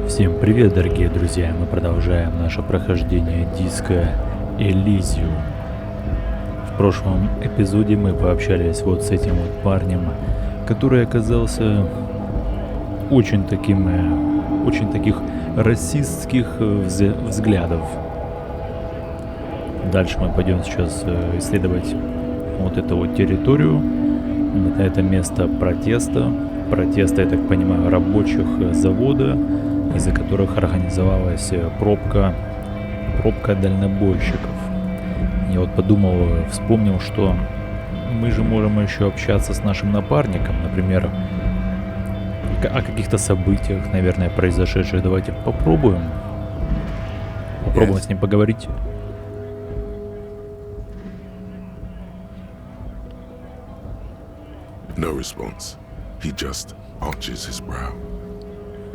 Всем привет, дорогие друзья! Мы продолжаем наше прохождение диска Elysium. В прошлом эпизоде мы пообщались вот с этим вот парнем, который оказался очень таких расистских взглядов. Дальше мы пойдем сейчас исследовать вот эту вот территорию. Это место протеста. Протеста, я так понимаю, рабочих завода, из-за которых организовалась пробка дальнобойщиков. Я вот подумал, вспомнил, что мы же можем еще общаться с нашим напарником, например, о каких-то событиях, наверное, произошедших. Давайте попробуем с ним поговорить. No response. He just arches his brow.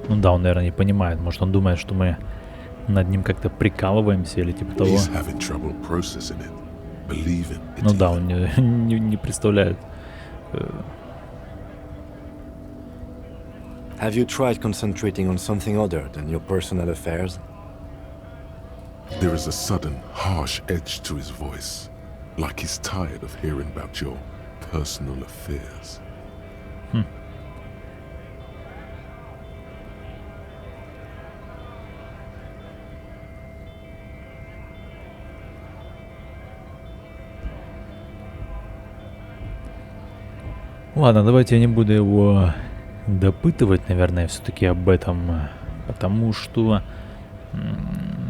Ну да, он, наверное, не понимает. Может, он думает, что мы над ним как-то прикалываемся или типа того. He's having trouble processing it, believing it. Ну да, он не представляет. Have you tried concentrating on something other than your personal affairs? There is a sudden, harsh edge to his voice, like he's tired of hearing about your personal affairs. Ладно, давайте я не буду его допытывать, наверное, все-таки об этом, потому что,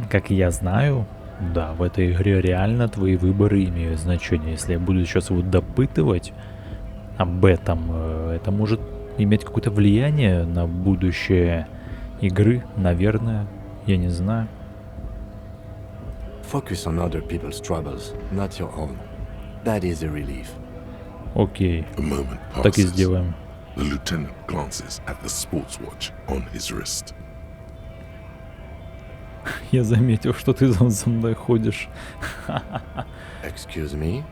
как я знаю, да, в этой игре реально твои выборы имеют значение. Если я буду сейчас его допытывать об этом, это может иметь какое-то влияние на будущее игры, наверное, я не знаю. Focus on other people's troubles, not your own. That is a relief. Окей, A moment так и passes. сделаем. The lieutenant glances at the sports watch on his wrist. Я заметил, что ты за мной ходишь. Excuse me?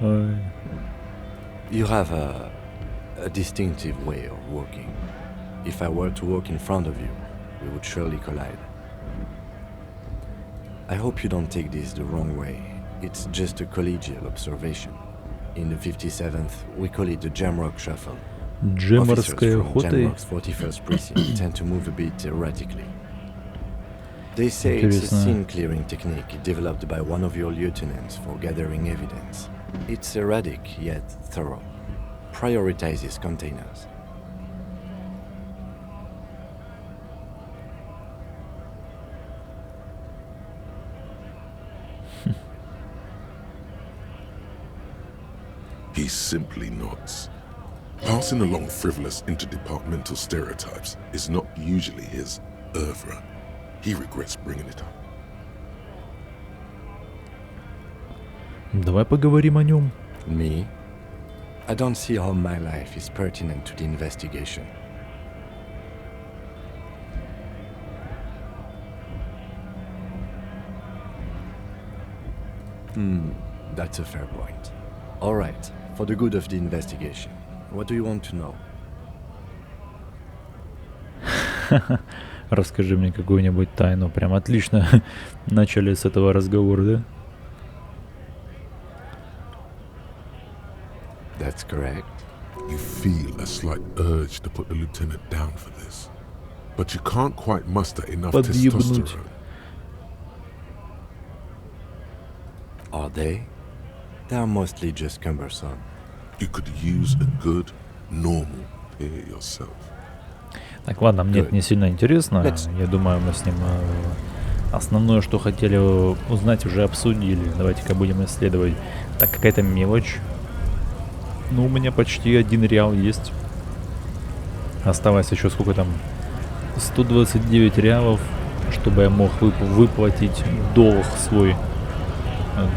Ой. You have a distinctive way of walking. If I were to walk in front of you, we would surely collide. I hope you don't take this the wrong way. It's just a collegial observation. In the 57th, we call it the Jamrock Shuffle. Джеморская Officers from охота. Jamrock's 41st precinct tend to move a bit erratically. They say it's a Интересно. scene-clearing technique developed by one of your lieutenants for gathering evidence. It's erratic yet thorough. Prioritizes containers. He simply nods. Passing along frivolous interdepartmental stereotypes is not usually his oeuvre. He regrets bringing it up. Давай поговорим о нем. Me? I don't see how my life is pertinent to the investigation. That's a fair point. All right, for the good of the investigation, what do you want to know? Расскажи мне какую-нибудь тайну. Прям отлично начали с этого разговора, да? That's correct. You feel a slight urge to put the lieutenant down for this, but you can't quite muster enough Подъебнуть. testosterone. Are they? They are mostly just cumbersome. You could use a good, normal peer yourself. Так, ладно, мне это не сильно интересно. Let's- Я думаю, мы с ним основное, что хотели узнать, уже обсудили. Давайте-ка будем исследовать. Так, какая-то мелочь. Ну, у меня почти 1 реал есть. Осталось еще сколько там? 129 реалов, чтобы я мог выплатить долг свой.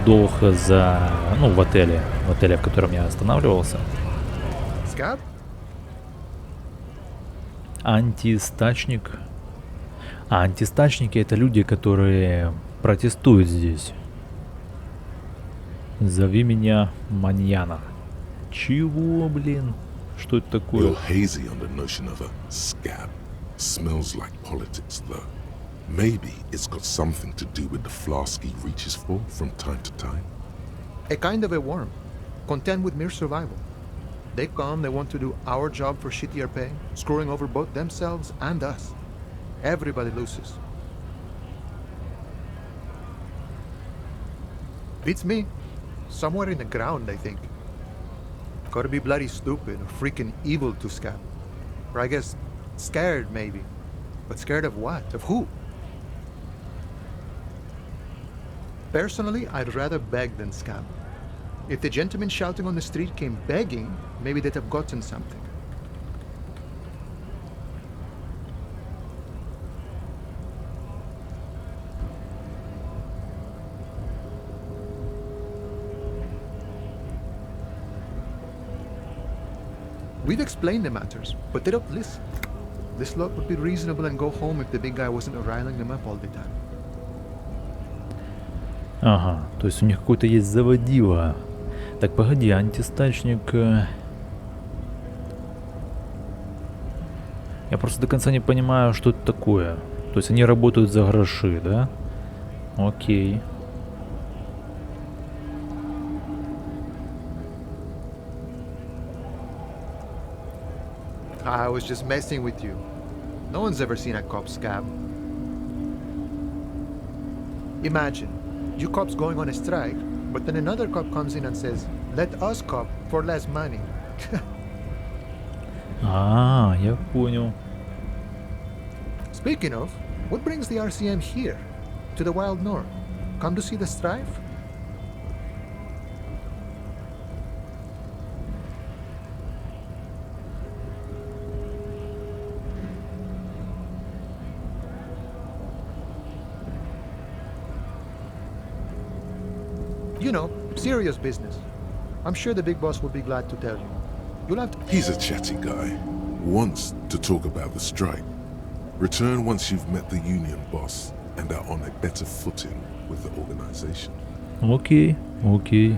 Долг за... Ну, в отеле, в котором я останавливался. Scab? Антистачник. А антистачники — это люди, которые протестуют здесь. Зови меня Маньяна. Чего, блин? Что это такое? You're hazy on the notion of a scab. Smells like politics, though. Maybe it's got something to do with the flask he reaches for from time to time. A kind of a worm, content with mere survival. They come, they want to do our job for shittier pay, screwing over both themselves and us. Everybody loses. Beats me. Somewhere in the ground, I think. Gotta be bloody stupid or freaking evil to scab. Or I guess scared, maybe. But scared of what? Of who? Personally, I'd rather beg than scab. If the gentleman shouting on the street came begging, maybe they'd have gotten something. We've explained the matters, but they don't listen. This lot would be reasonable and go home if the big guy wasn't riling them up all the time. Ага, то есть у них какой-то есть заводила. Так, погоди, антистачник... Я просто до конца не понимаю, что это такое. То есть они работают за гроши, да? Окей. I was just messing with you. No one's ever seen a cop scab. Imagine, you cops going on a strike, but then another cop comes in and says, let us cop for less money. А, я понял. Speaking of, what brings the RCM here? To the wild north? Come to see the strife? You know, serious business. I'm sure the big boss will be glad to tell you. You'll have to... He's a chatty guy. Wants to talk about the strike. Return once you've met the union boss and are on a better footing with the organization. Окей, окей.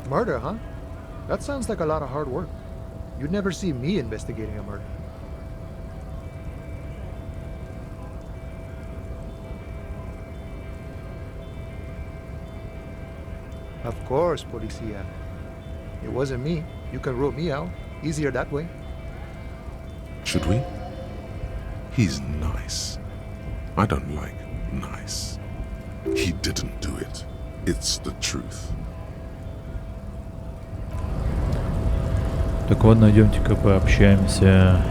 Murder, huh? That sounds like a lot of hard work. You'd never see me investigating a murder. Of course, Policia. It wasn't me. You can rule me out. Easier that way. Should we? He's nice. I don't like nice. He didn't do it. It's the truth. Так, ладно, идемте-ка пообщаемся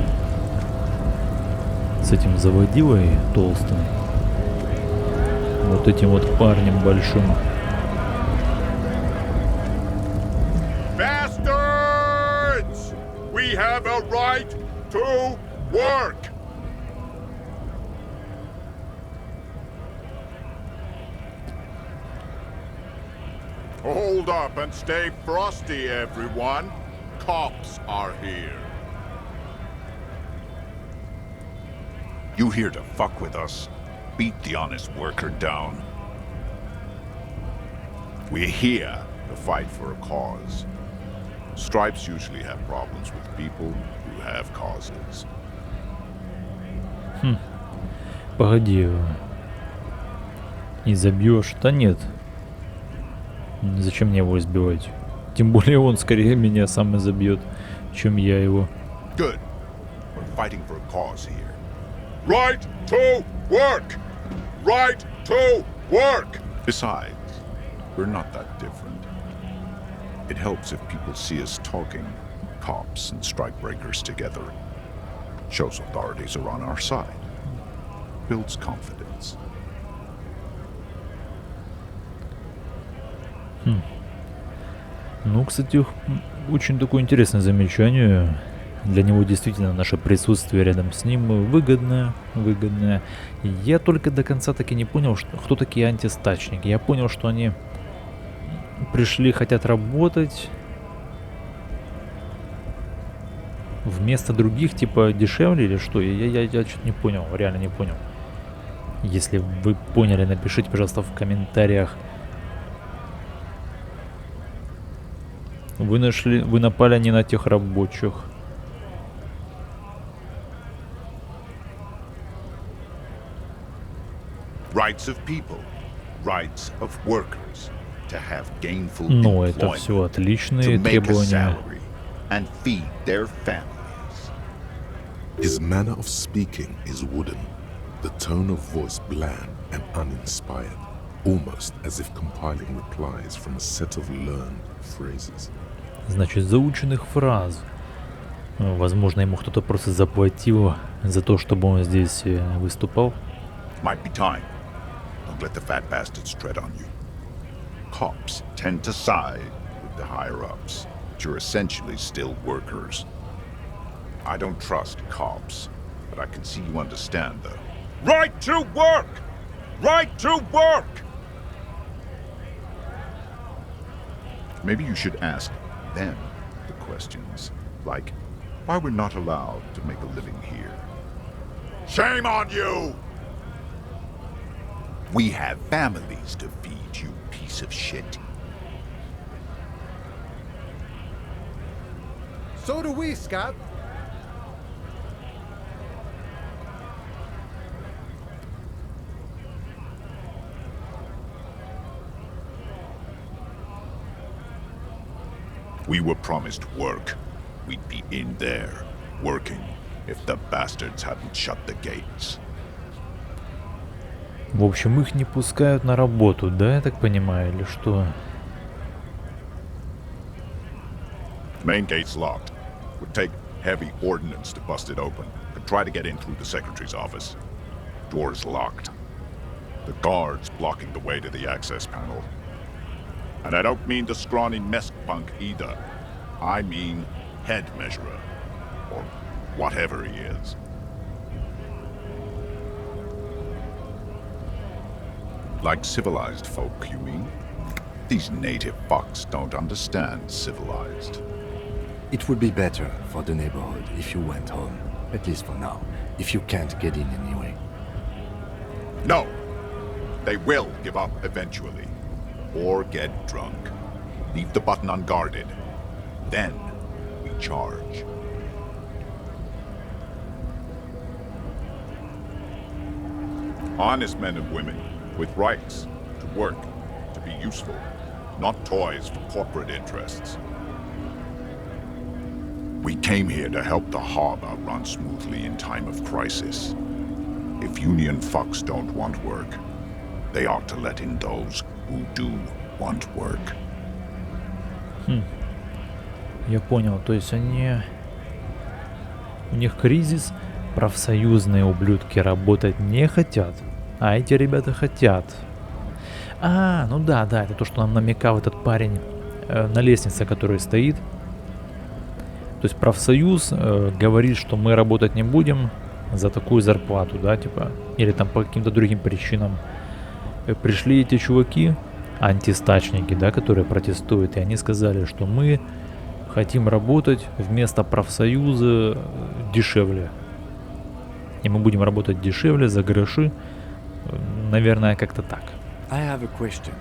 с этим заводилой толстым. Вот этим вот парнем большим. Bastards! We have a right to work! Hold up and stay frosty, everyone. Cops are here. You here to fuck with us? Beat the honest worker down. We're here to fight for a cause. Stripes usually have problems with people who have causes. Погоди. И забьешь? Да нет. Зачем мне его избивать? Тем более он скорее меня сам и забьет, чем я его. Good. We're fighting for a cause here. Right to work! Right to work! Besides, we're not that different. It helps if people see us talking, cops and strikebreakers together. Shows authorities are on our side. Builds confidence. Ну, кстати, очень такое интересное замечание. Для него действительно наше присутствие рядом с ним выгодное. Я только до конца таки не понял, кто такие антистачники. Я понял, что они пришли, хотят работать вместо других, типа дешевле или что? Я что-то не понял, реально не понял. Если вы поняли, напишите, пожалуйста, в комментариях. Вы напали не на тех рабочих. Rights of people, rights of workers to have gainful Ну, это employment, все to отличные make a требования. salary and feed their families. His manner of speaking is wooden, the tone of voice bland and uninspired, almost as if compiling replies from a set of learned phrases. Значит, заученных фраз. Возможно, ему кто-то просто заплатил за то, чтобы он здесь выступал. Might be time. Don't let the fat bastards tread on you. Cops tend to side with the higher-ups, but you're essentially still workers. I don't trust cops, but I can see you understand the right to work! Right to work! Maybe you should ask them the questions, like why we're not allowed to make a living here. Shame on you! We have families to feed, you piece of shit. So do we, Scott. We were promised work. We'd be in there, working, if the bastards hadn't shut the gates. В общем, их не пускают на работу, да, я так понимаю, или что? Main gate's locked. Would take heavy ordnance to bust it open. Could try to get in through the secretary's office. Door's locked. The guard's blocking the way to the access panel. And I don't mean the scrawny mess punk either. I mean head measurer. Or whatever he is. Like civilized folk, you mean? These native fucks don't understand civilized. It would be better for the neighborhood if you went home, at least for now, if you can't get in anyway. No! They will give up eventually. Or get drunk. Leave the button unguarded. Then we charge. Honest men and women with rights to work, to be useful, not toys for corporate interests. We came here to help the harbor run smoothly in time of crisis. If union fucks don't want work, they ought to let in those who do want work. Я понял, то есть они... У них кризис, профсоюзные ублюдки работать не хотят, а эти ребята хотят. Ну да, это то, что нам намекал этот парень на лестнице, который стоит. То есть профсоюз говорит, что мы работать не будем за такую зарплату, да, типа, или там по каким-то другим причинам. Пришли эти чуваки, антистачники, да, которые протестуют, и они сказали, что мы хотим работать вместо профсоюза дешевле. И мы будем работать дешевле, за гроши. Наверное, как-то так. I have a question.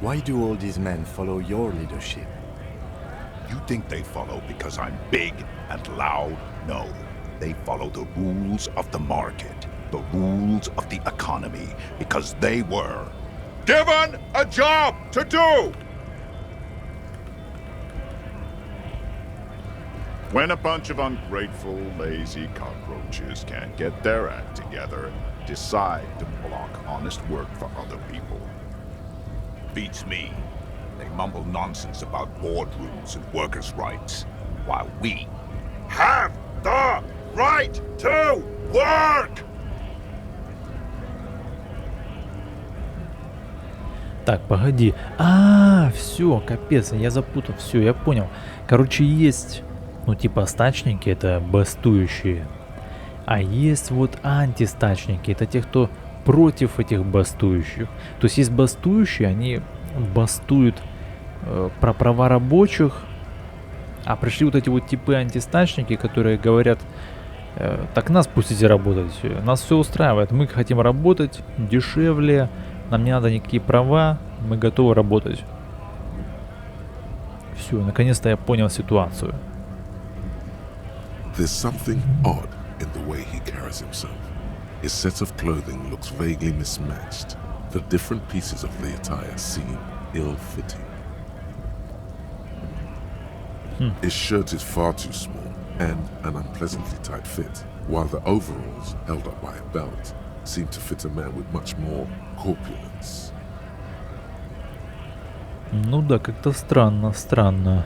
Why do all these men follow your leadership? You think they follow because I'm big and loud? No. They follow the rules of the market, the rules of the economy, because they were given a job to do! When a bunch of ungrateful, lazy cockroaches can't get their act together, decide to block honest work for other people. Beats me. They mumble nonsense about boardrooms and workers' rights, while we have the right to work! Так, погоди. Все, капец, я запутал. Все, я понял. Короче, есть, ну, типа, стачники, это бастующие. А есть вот антистачники, это те, кто против этих бастующих. То есть бастующие, они бастуют про права рабочих, а пришли вот эти вот типы антистачники, которые говорят, так нас пустите работать, нас все устраивает, мы хотим работать дешевле, нам не надо никакие права, мы готовы работать. Все, наконец-то я понял ситуацию. There's something odd in the way he carries himself. His set of clothing looks vaguely mismatched. The different pieces of the attire seem ill-fitting. His shirt is far too small and an unpleasantly tight fit, while the overalls, held up by a belt, seem to fit a man with much more corpulence. Ну да, как-то странно.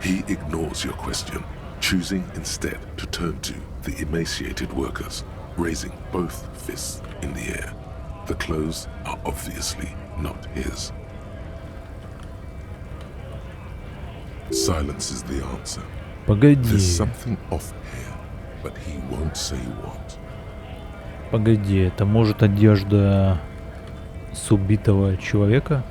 He ignores your question, choosing instead to turn to the emaciated workers, raising both fists in the air. The clothes are obviously not his. Silence is the answer. Погоди, There's something off here, but he won't say what. погоди, это может одежда с убитого человека?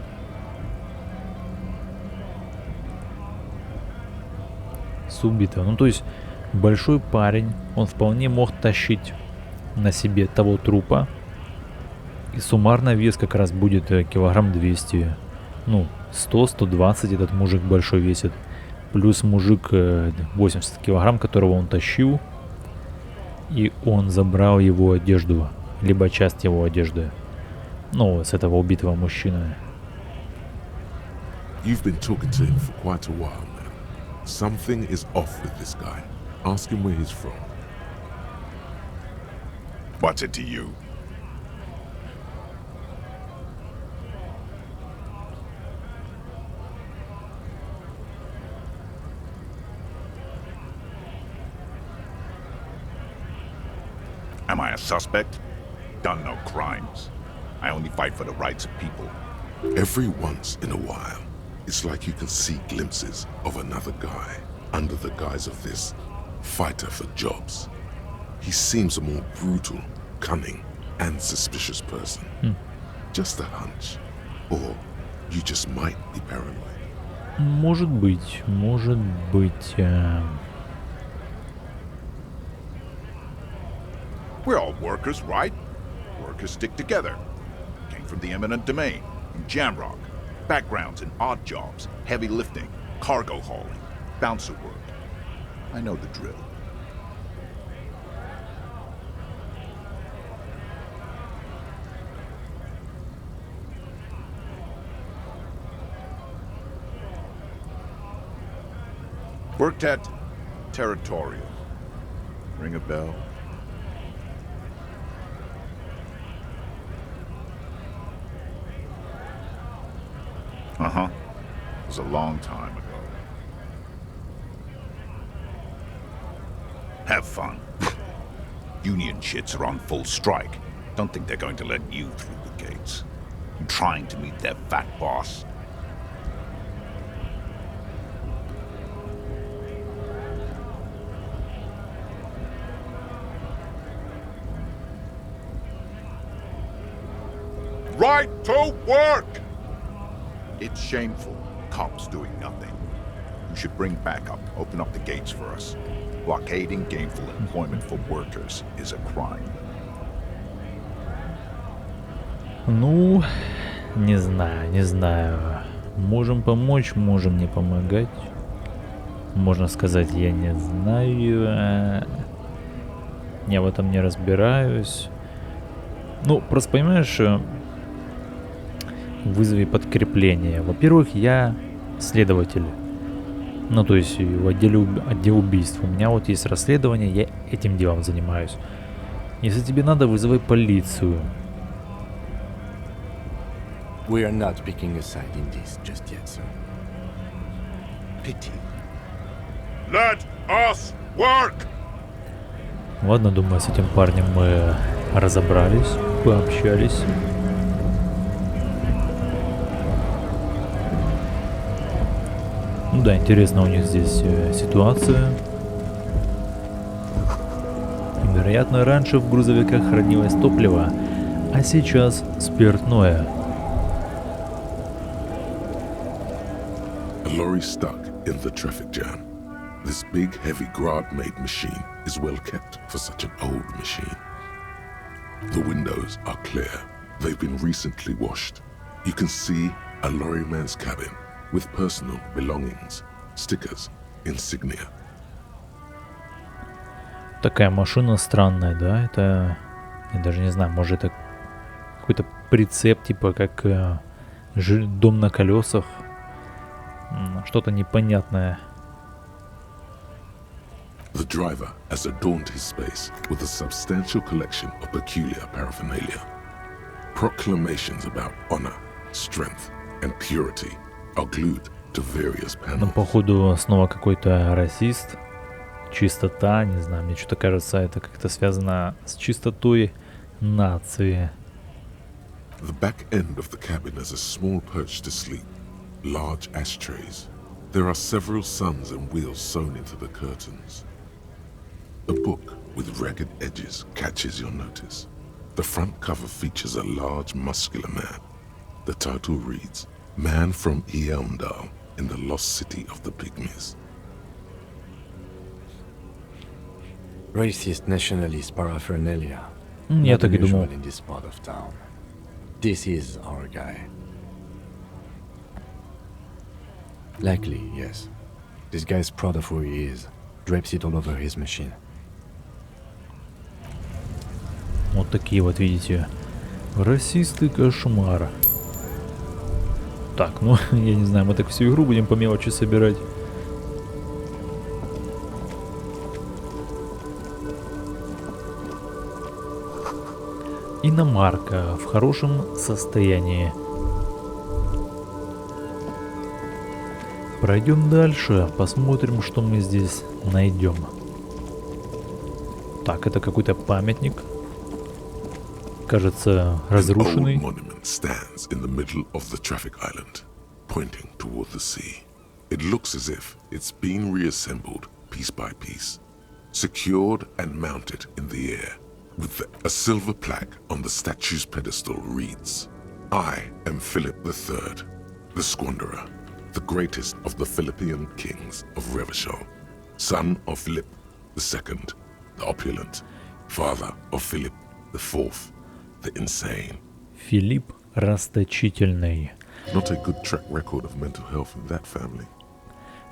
С убитого. Ну то есть большой парень, он вполне мог тащить на себе того трупа. И суммарный вес как раз будет килограмм 200. Ну, 100-120 этот мужик большой весит. Плюс мужик 80 килограмм, которого он тащил. И он забрал его одежду. Либо часть его одежды. Ну, с этого убитого мужчины. You've been talking to him for quite a while now. Something is off with this guy. Ask him where he's from. What's it to you? Am I a suspect? Done no crimes. I only fight for the rights of people. Every once in a while, it's like you can see glimpses of another guy under the guise of this fighter for jobs. He seems a more brutal, cunning, and suspicious person. Just a hunch. Or you just might be paranoid. Может быть. We're all workers, right? Workers stick together. Came from the eminent domain, in Jamrock. Backgrounds in odd jobs, heavy lifting, cargo hauling, bouncer work. I know the drill. Worked at Territorial. Ring a bell? Uh-huh. It was a long time ago. Have fun. Union shits are on full strike. Don't think they're going to let you through the gates. You trying to meet their fat boss? Right to work! It's shameful. Cops doing nothing. You should bring backup. Open up the gates for us. Blockading gainful employment for workers is a crime. Ну, не знаю. Можем помочь, можем не помогать. Можно сказать, я не знаю. Я в этом не разбираюсь. Ну, просто понимаешь, вызови подкрепление. Во-первых, я следователь. Ну, то есть в отделе убийств. У меня вот есть расследование, я этим делом занимаюсь. Если тебе надо, вызывай полицию. We are not picking a side in this just yet, sir. Pity. Let us work! Ладно, думаю, с этим парнем мы разобрались, пообщались. Ну да, интересно у них здесь ситуация. Вероятно, раньше в грузовиках хранилось топливо, а сейчас спиртное. A lorry stuck in the traffic jam. This big, heavy grad-made machine is well kept for such an old machine. The windows are clear. They've been recently washed. You can see a lorryman's cabin, with personal belongings, stickers, insignia. Такая машина странная, да? Это, я даже не знаю, может это какой-то прицеп, типа как дом на колесах. Что-то непонятное. The driver has adorned his space with a substantial collection of peculiar paraphernalia. Proclamations about honor, strength, and purity are glued to various Ну, panels. походу, снова какой-то расист. Чистота, не знаю, мне что-то кажется, это как-то связано с чистотой нации. The back end of the cabin has a small perch to sleep, large ashtrays. There are several suns and wheels sewn into the curtains. A book with ragged edges catches your notice. The front cover features a large, muscular man. The title reads, Man from Eamdal in the Lost City of the Pygmies. Racist nationalist paraphernalia. Я Not так и unusual думал. in this part of town. This is our guy. Likely, yes. This guy's proud of who he is. Drapes it all over his machine. Вот такие вот, видите, расисты кошмара. Так, ну, я не знаю, мы так всю игру будем по мелочи собирать. Иномарка в хорошем состоянии. Пройдем дальше, посмотрим, что мы здесь найдем. Так, это какой-то памятник. Кажется, An разрушенный. old monument stands in the middle of the traffic island, pointing toward the sea. It looks as if it's been reassembled piece by piece, secured and mounted in the air. A silver plaque on the statue's pedestal reads, I am Philip III, the Squanderer, the greatest of the Philippian kings of Revachol, son of Philip II, the opulent, father of Philip IV, the insane. Филипп Расточительный. Not a good track record of mental health in that family.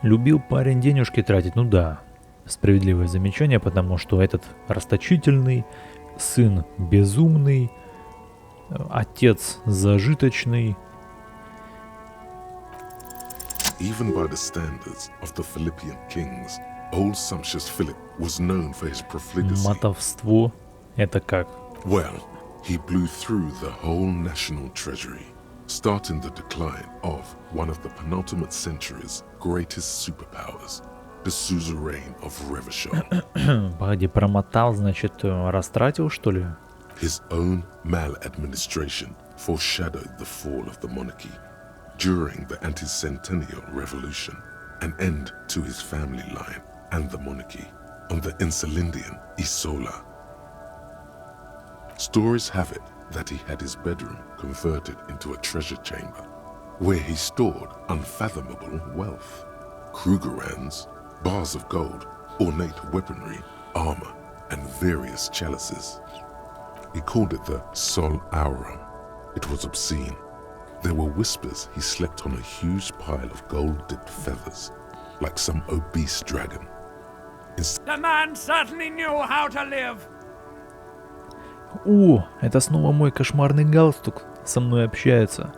Любил парень денежки тратить, ну да. Справедливое замечание, потому что этот расточительный, сын безумный, отец зажиточный. Even by the standards of the Philippian kings, old sumptuous Philip was known for his profligacy. Мотовство. Это как? Well, he blew through the whole national treasury, starting the decline of one of the penultimate century's greatest superpowers, the suzerain of Revachol. Погоди, промотал, значит, растратил, что ли? His own maladministration foreshadowed the fall of the monarchy during the anti-centennial revolution, an end to his family line and the monarchy on the Insulindian Isola. Stories have it that he had his bedroom converted into a treasure chamber, where he stored unfathomable wealth. Krugerrands, bars of gold, ornate weaponry, armor, and various chalices. He called it the Sol Aurum. It was obscene. There were whispers he slept on a huge pile of gold-dipped feathers, like some obese dragon. The man certainly knew how to live. О, это снова мой кошмарный галстук со мной общается.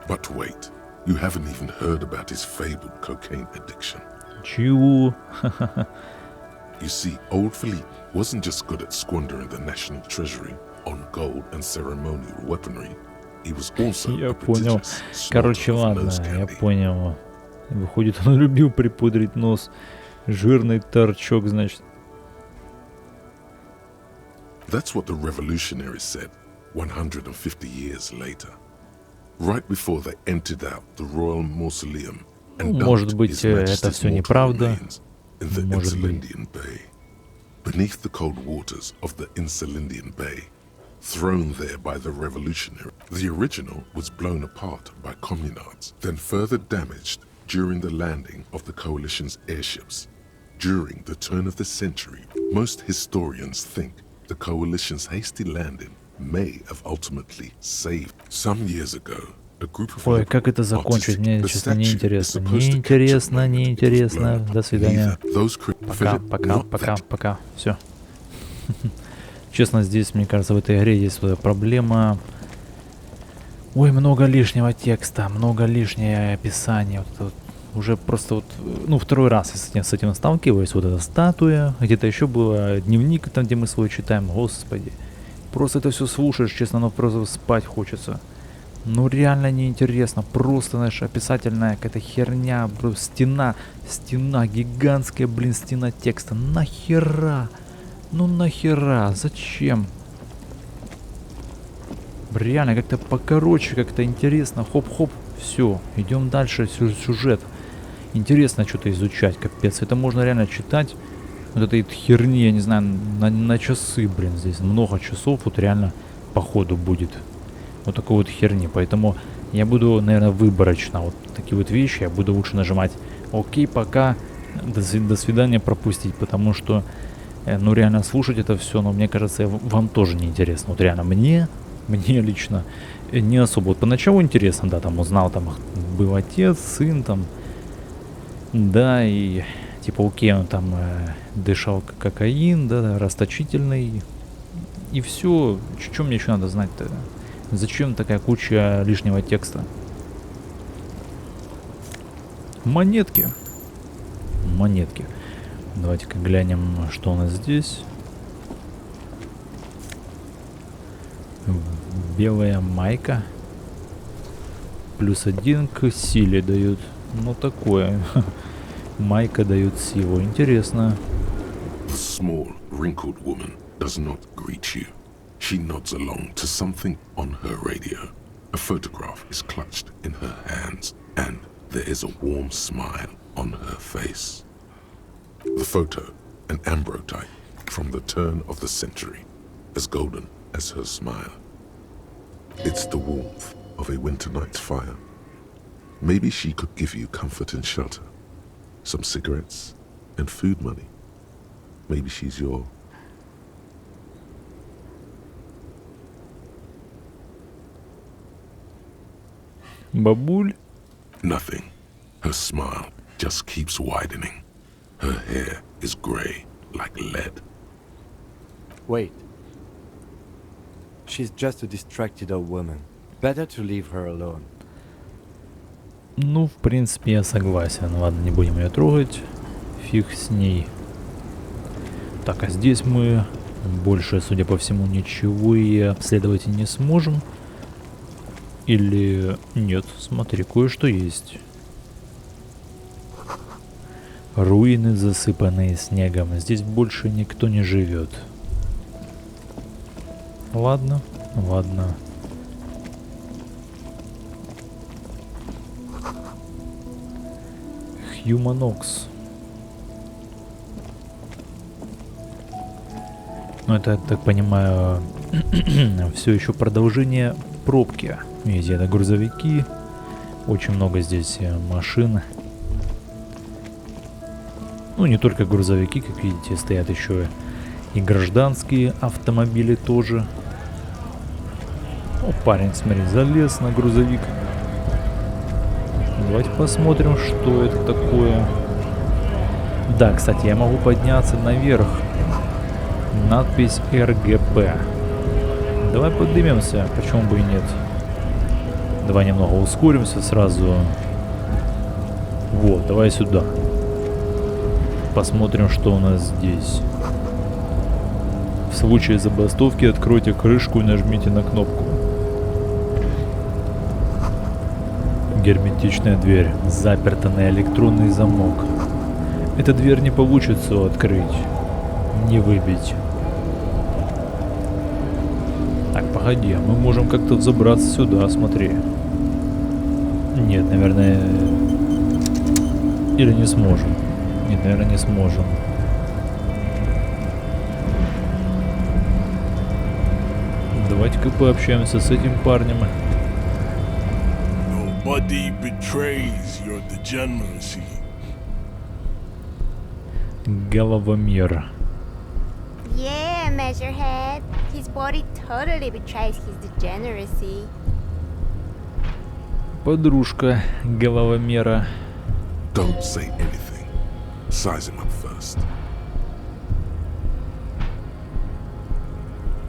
But wait, you haven't even heard about his fabled cocaine addiction. Чего? You see, old Philippe wasn't just good at squandering the national treasury on gold and ceremonial weaponry. He was also Я a понял. prodigious Короче, snorter of ладно, nose я candy. понял. Выходит, он любил припудрить нос. Жирный торчок, значит. That's what the revolutionaries said 150 years later, right before they emptied out the royal mausoleum and Может dumped быть, His это Majesty's все mortal неправда. remains in the Может быть. Insulindian Bay. Beneath the cold waters of the Insulindian Bay, thrown there by the revolutionary, the original was blown apart by communards, then further damaged during the landing of the coalition's airships. During the turn of the century, most historians think the coalition's hasty landing may have ultimately saved. Some years ago, a group of Ой, как это закончить? Мне, честно, неинтересно. Неинтересно, неинтересно. До свидания. Пока. Все. Честно, здесь, мне кажется, в этой игре есть своя проблема. Ой, много лишнего текста, много лишнее описание. Вот, уже просто вот, ну, второй раз я с этим сталкиваюсь. Вот эта статуя, где-то еще было дневник, там, где мы свой читаем. Господи. Просто это все слушаешь, честно, но просто спать хочется. Ну, реально неинтересно. Просто, знаешь, описательная какая-то херня. Стена гигантская, блин, стена текста. Нахера? Ну нахера? Зачем? Реально, как-то покороче, как-то интересно. Хоп-хоп, все. Идем дальше, сюжет. Интересно что-то изучать, капец. Это можно реально читать. Вот этой херни, я не знаю, на часы, блин, здесь много часов. Вот реально по ходу будет. Вот такой вот херни. Поэтому я буду, наверное, выборочно. Вот такие вот вещи я буду лучше нажимать. Окей, пока. До свидания пропустить. Потому что, ну, реально слушать это все, но мне кажется, вам тоже не интересно. Вот реально мне лично не особо. Вот поначалу интересно, да, там узнал, там был отец, сын, там, да, и типа окей, он там дышал кокаин, да, расточительный, и все. Что мне еще надо знать-то? Зачем такая куча лишнего текста? Монетки. Давайте-ка глянем, что у нас здесь. Белая майка. +1 к силе дают. Ну такое. Майка дает силу. Интересно. The small, wrinkled woman does not greet you. She nods along to something on her radio. A photograph is clutched in her hands, and there is a warm smile on her face. The photo, an ambrotype from the turn of the century, as golden as her smile. It's the warmth of a winter night's fire. Maybe she could give you comfort and shelter, some cigarettes and food money. Maybe she's your... Бабуль? Nothing. Her smile just keeps widening. Her hair is gray like lead. Wait. She's just a distracted old woman. Better to leave her alone. Ну, в принципе, я согласен. Ладно, не будем ее трогать. Фиг с ней. Так, а здесь мы больше, судя по всему, ничего и обследовать не сможем. Или нет, смотри, кое-что есть. Руины, засыпанные снегом. Здесь больше никто не живет. Ладно. Humanx. Ну, это, так понимаю, все еще продолжение пробки. Видите, это грузовики. Очень много здесь машин. Ну, не только грузовики, как видите, стоят еще и гражданские автомобили тоже. О, парень, смотри, залез на грузовик. Давайте посмотрим, что это такое. Да, кстати, я могу подняться наверх. Надпись РГП. Давай поднимемся, почему бы и нет. Давай немного ускоримся сразу. Вот, давай сюда. Посмотрим, что у нас здесь. В случае забастовки откройте крышку и нажмите на кнопку. Герметичная дверь заперта на электронный замок. Эта дверь не получится открыть, не выбить. Так, погоди, мы можем как-то взобраться сюда, смотри. Нет, наверное... Или не сможем. Нет, наверное, не сможем. Давайте-ка пообщаемся с этим парнем. Nobody betrays your degeneracy. Головомер. Yeah, Measurehead. His body totally betrays his degeneracy. Подружка головомера. Don't say anything. Size him up first.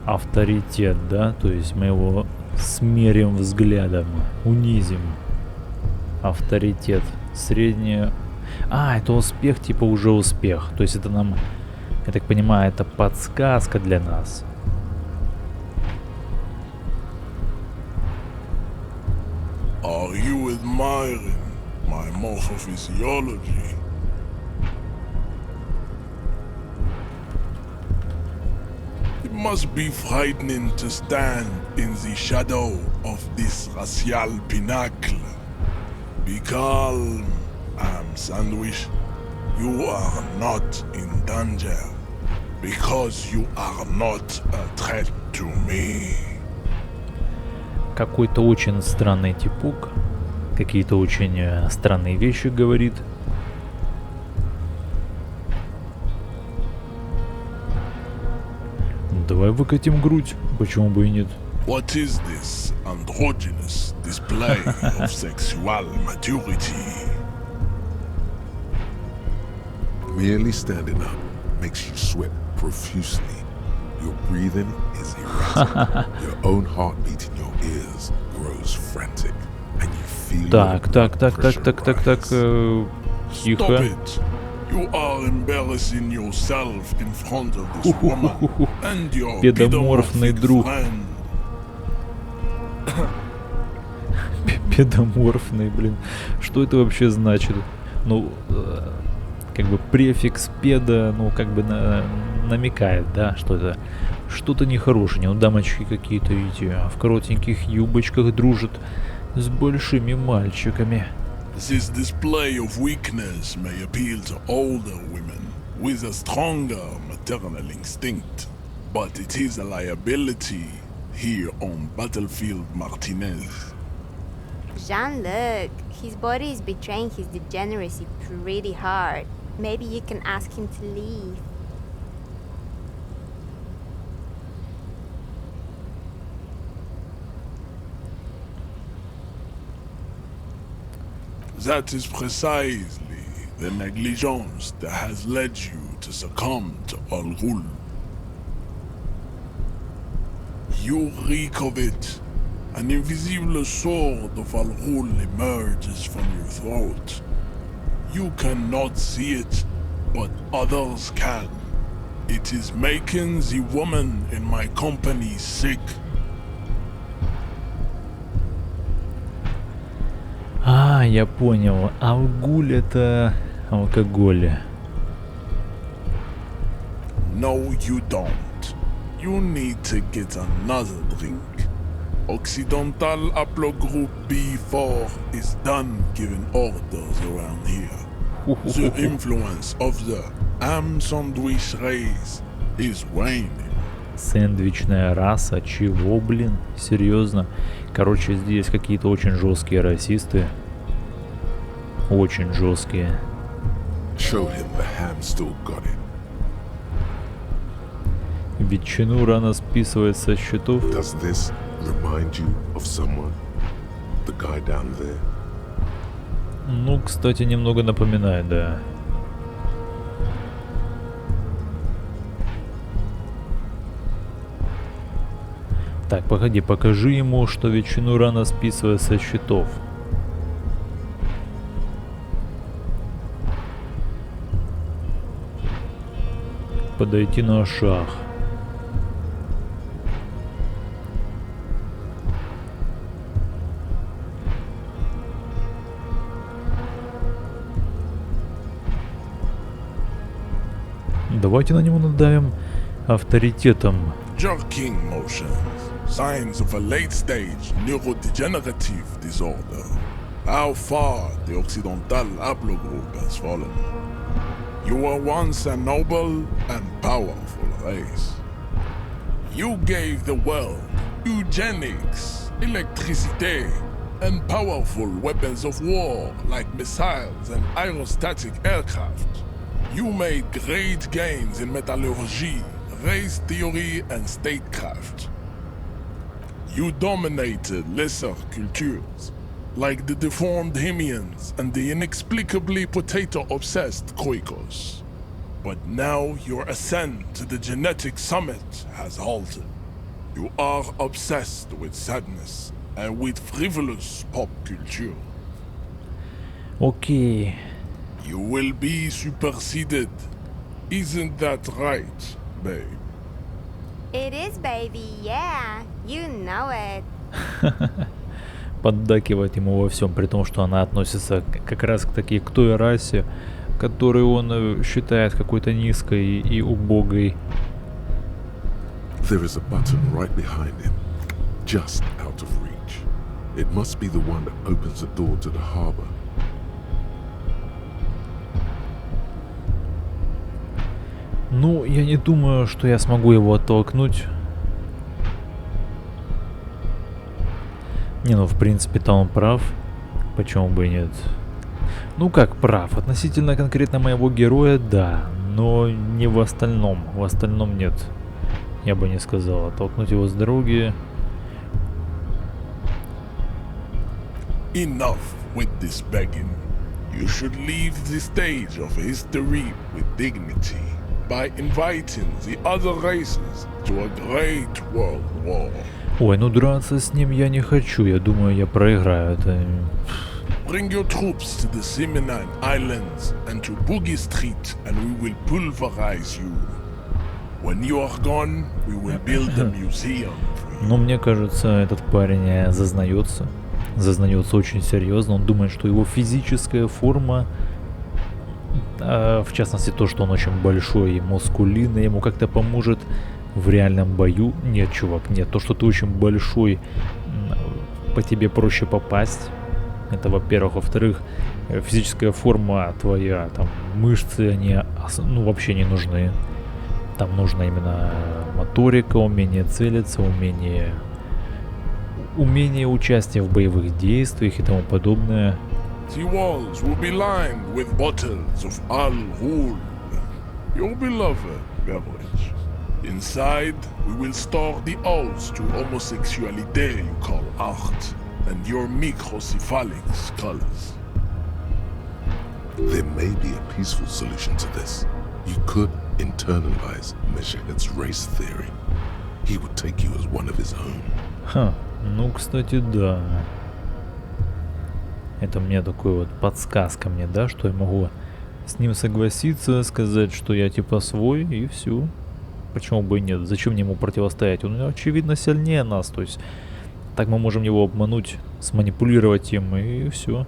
Авторитет, да? То есть мы его смерим взглядом, унизим. Авторитет. Среднее... А, это успех, типа уже успех. То есть это нам, я так понимаю, это подсказка для нас. Are you admiring my morphophysiology? It must be frightening to stand in the shadow of this racial pinnacle. Be calm, Sandwich. You are not in danger because you are not a threat to me. Какой-то очень странный типок, какие-то очень странные вещи говорит. Давай выкатим грудь, почему бы и нет? What is this androgynous display of sexual maturity? Merely standing up makes you sweat profusely. Your breathing is erratic. Your own heartbeat in your ears grows frantic. And you feel Так. Stop Тихо. it. You are embarrassing yourself in front of this woman and your Педоморфный pedomorphic друг. friend. Педоморфный, блин. Что это вообще значит? Ну, как бы префикс педа, ну, как бы намекает, да, что это что-то нехорошее. Ну, дамочки какие-то, видите, в коротеньких юбочках дружат с большими мальчиками. This display of weakness may appeal to older women with a stronger maternal instinct, but it is a liability here on Battlefield Martinez. Jean-Luc, his body is betraying his degeneracy pretty hard. Maybe you can ask him to leave. That is precisely the negligence that has led you to succumb to Al Ghul. You reek of it. An invisible sword of Al Ghul emerges from your throat. You cannot see it, but others can. It is making the woman in my company sick. А, я понял. Алгуль это алкоголь. No, you don't. You need to get another drink. Occidental Haplogroup B4 is done giving orders around here. The influence of the Am Sandwich race is waning. Сэндвичная раса? Чего, блин? Серьезно? Короче, здесь какие-то очень жесткие расисты. Очень жесткие. Show him the ham still got it. Ветчину рано списывать со счетов. Does this remind you of someone? The guy down there? Ну, кстати, немного напоминает, да. Так, погоди, покажи ему, что ветчину рано списывать со счетов. Подойти на шаг. Давайте на него надавим авторитетом. Jerking motions, signs of a late-stage neurodegenerative disorder. How far the Occidental Haplogroup has fallen. You were once a noble and powerful race. You gave the world eugenics, electricity, and powerful weapons of war like missiles and aerostatic aircraft. You made great gains in metallurgy, race theory, and statecraft. You dominated lesser cultures, like the deformed Hemians and the inexplicably potato-obsessed Khoikos. But now your ascent to the genetic summit has halted. You are obsessed with sadness and with frivolous pop culture. Окей. You will be superseded. Isn't that right, babe? It is, baby, yeah. You know it. Поддакивает ему во всем, при том, что она относится как раз к той расе, которую он считает какой-то низкой и убогой. There is a button right behind him, just out of reach. It must be the one that opens the door to the harbor. Ну, я не думаю, что я смогу его оттолкнуть. Не, ну, в принципе-то он прав. Почему бы и нет? Ну, как прав? Относительно конкретно моего героя, да. Но не в остальном. В остальном нет. Я бы не сказал. Оттолкнуть его с дороги... Enough with this begging. You should leave the stage of history with dignity by inviting the other races to a great world war. Ой, ну драться с ним я не хочу. Я думаю, я проиграю это. Bring your troops to the Seminine Islands and to Boogie Street, and we will pulverize you. When you are gone, we will build a museum for you. Но мне кажется, этот парень зазнается. Зазнается очень серьезно. Он думает, что его физическая форма, в частности то, что он очень большой и мускулинный, ему как-то поможет в реальном бою. Нет, чувак, нет. То, что ты очень большой, по тебе проще попасть. Это, во-первых. Во-вторых, физическая форма твоя, там, мышцы, они вообще не нужны. Там нужна именно моторика, умение целиться, умение участия в боевых действиях и тому подобное. The walls will be lined with bottles of Al-Ghul, your beloved beverage. Inside, we will store the odes to homosexuality you call art, and your microcephalic skulls. There may be a peaceful solution to this. You could internalize Meshached's race theory. He would take you as one of his own. Ха, ну, кстати, да. Это мне такой вот подсказка мне, да, что я могу с ним согласиться, сказать, что я типа свой, и все. Почему бы и нет? Зачем мне ему противостоять? Он, очевидно, сильнее нас, то есть так мы можем его обмануть, сманипулировать им, и все.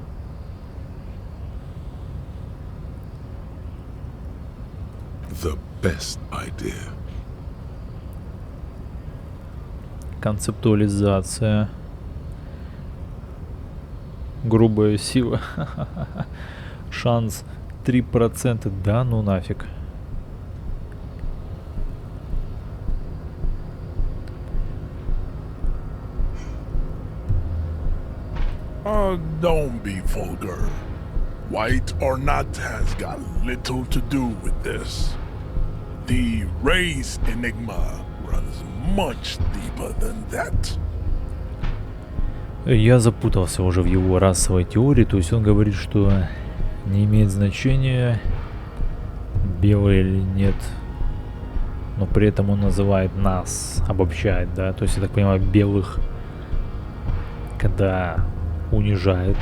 The best idea. Концептуализация. Грубая сила. Шанс 3%. Да, ну нафиг. Don't be vulgar. White or not has got little to do with this. The race enigma runs much deeper than that. Я запутался уже в его расовой теории, то есть он говорит, что не имеет значения, белый или нет, но при этом он называет нас, обобщает, да, то есть, я так понимаю, белых, когда унижает.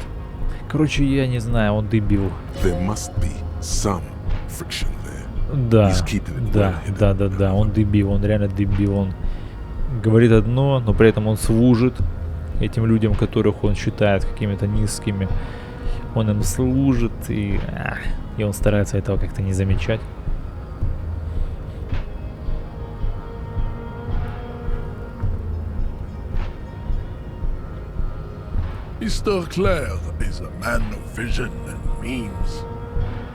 Короче, я не знаю, он дебил. There must be some friction there. Да, He's keeping it well hidden. да, он дебил, он реально дебил, он говорит одно, но при этом он служит этим людям, которых он считает какими-то низкими. Он им служит, и он старается этого как-то не замечать. Mr. Clare is a man of vision and means.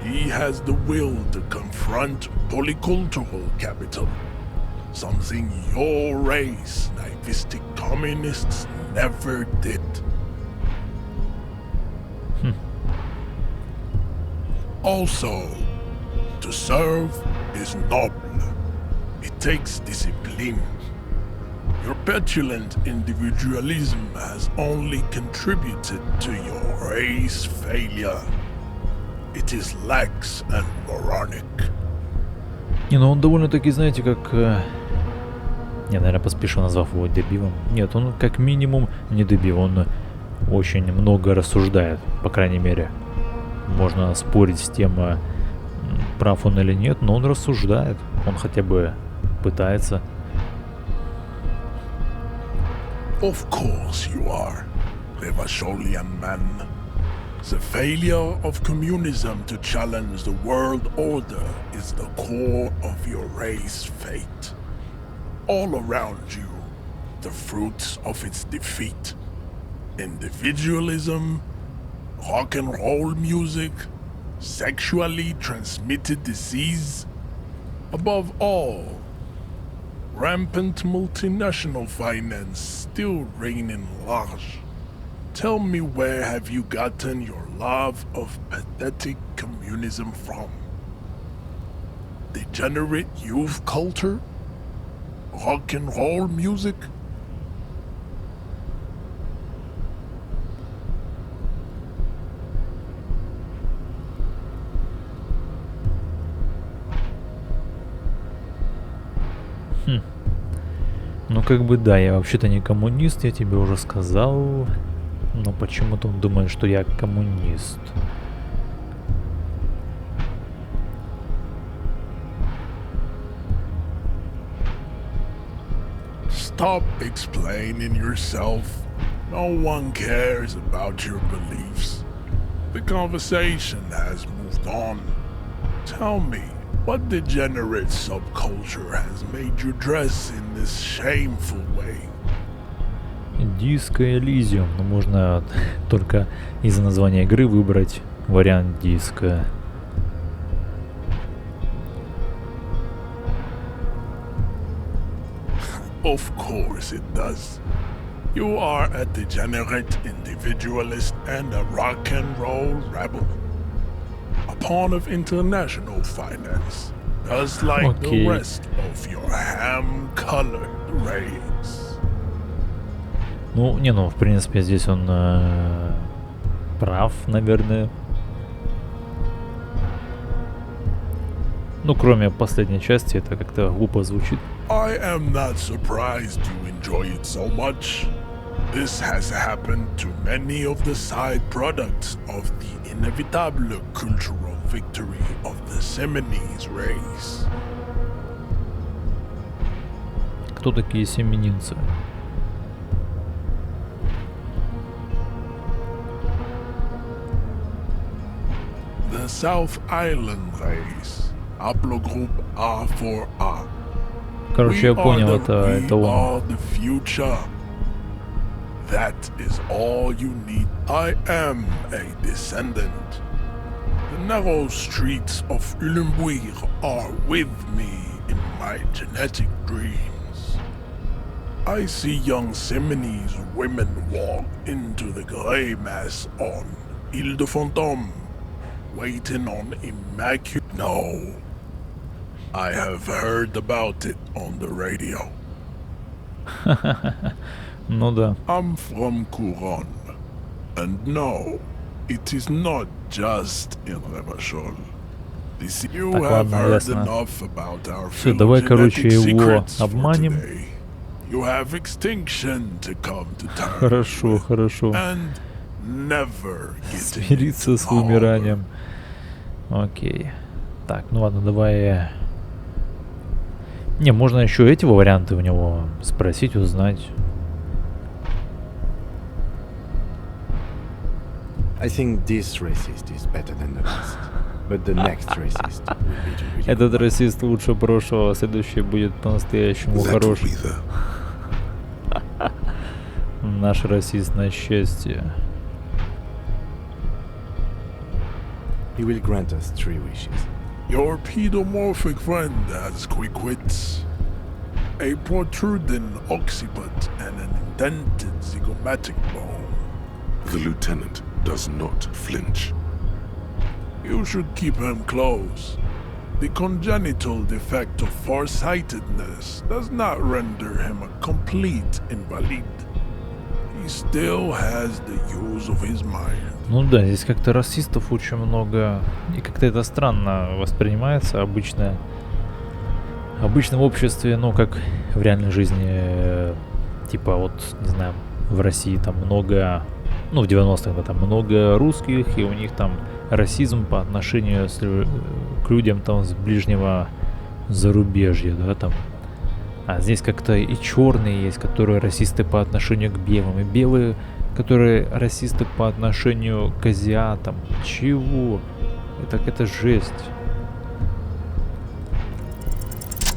He has the will to confront polycultural capital, something your race, naivistic communists, never did. Also, To serve is noble. It takes discipline. Your petulant individualism has only contributed to your race failure. It is lax and moronic. Не, ну он довольно-таки, знаете, как... Не, наверное, поспешил, назвав его дебилом. Нет, он как минимум не дебил, он очень много рассуждает, по крайней мере. Можно спорить с тем, прав он или нет, но он рассуждает. Он хотя бы пытается. Of course you are, Revacholian man. The failure of communism to challenge the world order is the core of your race fate. All around you, the fruits of its defeat. Individualism, rock and roll music, sexually transmitted disease. Above all, rampant multinational finance still reigning large. Tell me, where have you gotten your love of pathetic communism from? Degenerate youth culture? Rock and roll music? Ну как бы да, я вообще-то не коммунист, я тебе уже сказал. Но почему-то он думает, что я коммунист. Stop explaining yourself. No one cares about your beliefs. The conversation has moved on. Tell me, what degenerate subculture has made you dress in this shameful way? Диско Elysium. Но можно только из-за названия игры выбрать вариант диска. Of course it does. You are a degenerate individualist and a rock and roll rebel. A pawn of international finance, just like the rest of your ham-colored race. Ну, не, ну, в принципе, здесь он прав, наверное. Ну, кроме последней части, это как-то глупо звучит. I am not surprised you enjoy it so much. This has happened to many of the side products of the inevitable cultural victory of the Seminese race. Кто такие семенинцы? The South Island race. Haplogroup A4A. Короче, я понял, это он. That is all you need. I am a descendant. The narrow streets of Ulimbuir are with me in my genetic dreams. I see young Seminese women walk into the grey mass on Ile de Fantôme, waiting on immaculate... No. I have heard about it on the radio. Ну да. I'm from Couronne. And no, it is not just in Revachol. You have heard enough about our phylogenetic secrets for today. You have extinction to come to terms Хорошо, with, хорошо. and never Смириться с вымиранием. Окей. Так, ну ладно, давай... Не, можно еще эти варианты у него спросить, узнать. I think this racist is better than the last, but the next racist will be to really Этот расист лучше прошлого, следующий будет по-настоящему хороший. Наш расист на счастье. He will grant us 3 wishes. Your pedomorphic friend has quick wits, a protruding occiput, and an indented zygomatic bone. The lieutenant does not flinch. You should keep him close. The congenital defect of farsightedness does not render him a complete invalid. He still has the use of his mind. Ну да, здесь как-то расистов очень много, и как-то это странно воспринимается обычно. Обычно в обществе, ну как в реальной жизни, типа вот, не знаю, в России там много, ну в 90-х, да, там много русских, и у них там расизм по отношению к людям там с ближнего зарубежья, да, там. А здесь как-то и черные есть, которые расисты по отношению к белым, и белые, которые расисты по отношению к азиатам. Чего? Это жесть.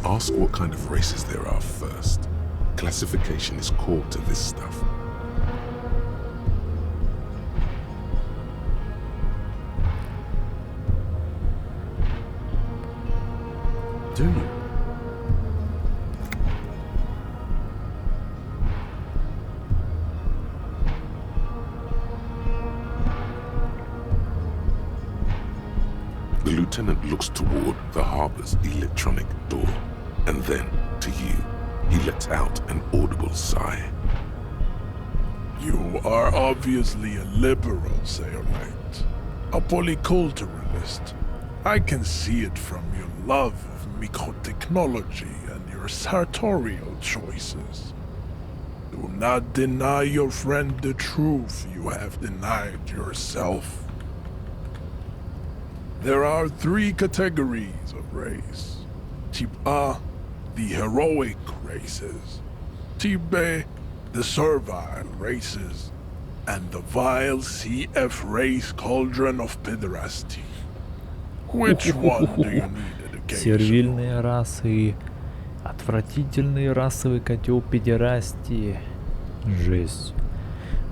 Ask what kind of races there are first. Classification is core to this stuff. Do you? The lieutenant looks toward the harbor's electronic door, and then, to you, he lets out an audible sigh. You are obviously a liberal, Sailmate. A polyculturalist. I can see it from your love of microtechnology and your sartorial choices. Do not deny your friend the truth you have denied yourself. There are 3 categories of race. Type A, the heroic races. Type B, the servile races. And the vile CF race cauldron of pederasty. Which one do you need at occasion? Сервильные расы, отвратительный расовый котел педерастии. Жесть.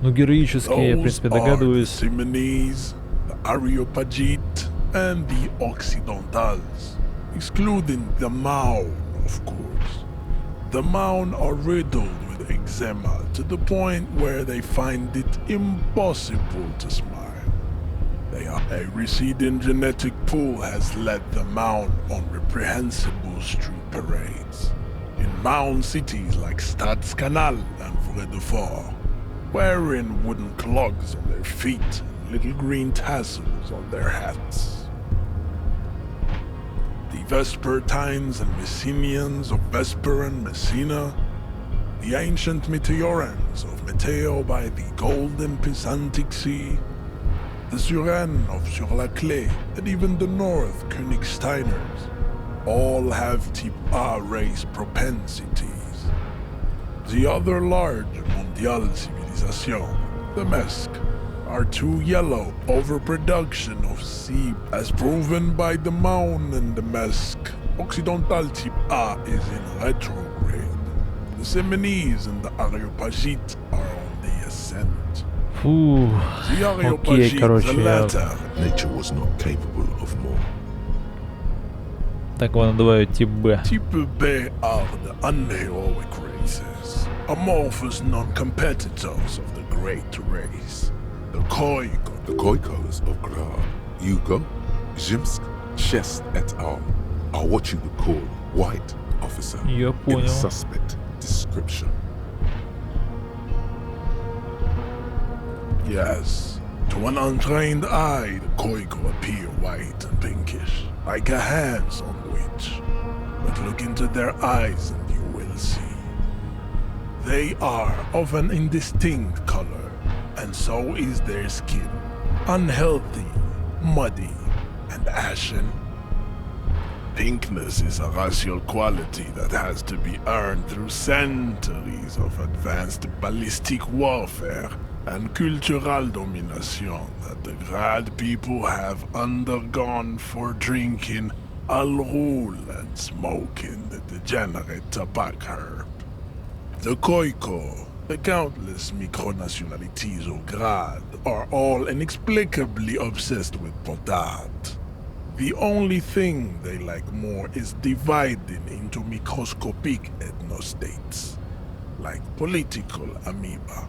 Ну, героические, я, в принципе, догадываюсь. The Areopagite and the Occidentals, excluding the Maun, of course. The Maun are riddled with eczema to the point where they find it impossible to smile. A receding genetic pool has led the Maun on reprehensible street parades. In Maun cities like Stadskanal and Vredefort, wearing wooden clogs on their feet and little green tassels on their hats. The Vespertines and Messenians of Vesper and Messina, the ancient Meteorans of Meteo by the golden Pisantic Sea, the Suren of Sur-la-Clé, and even the North Königsteiners, all have Type A race propensities. The other large mondial civilization, the Mesk, are too yellow. Overproduction of seed, as proven by the Maun and the Mesk. Occidental Type A is in retrograde. The Seminese and the Areopagite are on the ascent. Фу, окей, короче, Nature was not capable of more. Так его называют тип Б. Type B are the unheroic races, amorphous non-competitors of the great race. The Koiko. The Koikos of Grad, Yugo, Zhimsk, Shest et al. Are what you would call white, officer, Я in понял. suspect description. Yes, to an untrained eye, the Koiko appear white and pinkish, like a hand sandwich. But look into their eyes and you will see. They are of an indistinct color, and so is their skin. Unhealthy, muddy, and ashen. Pinkness is a racial quality that has to be earned through centuries of advanced ballistic warfare and cultural domination that the Grad people have undergone for drinking Al Ghul and smoking the degenerate tobacco herb. The Koiko, the countless micronationalities of Grad, are all inexplicably obsessed with potard. The only thing they like more is dividing into microscopic ethnostates, like political amoeba.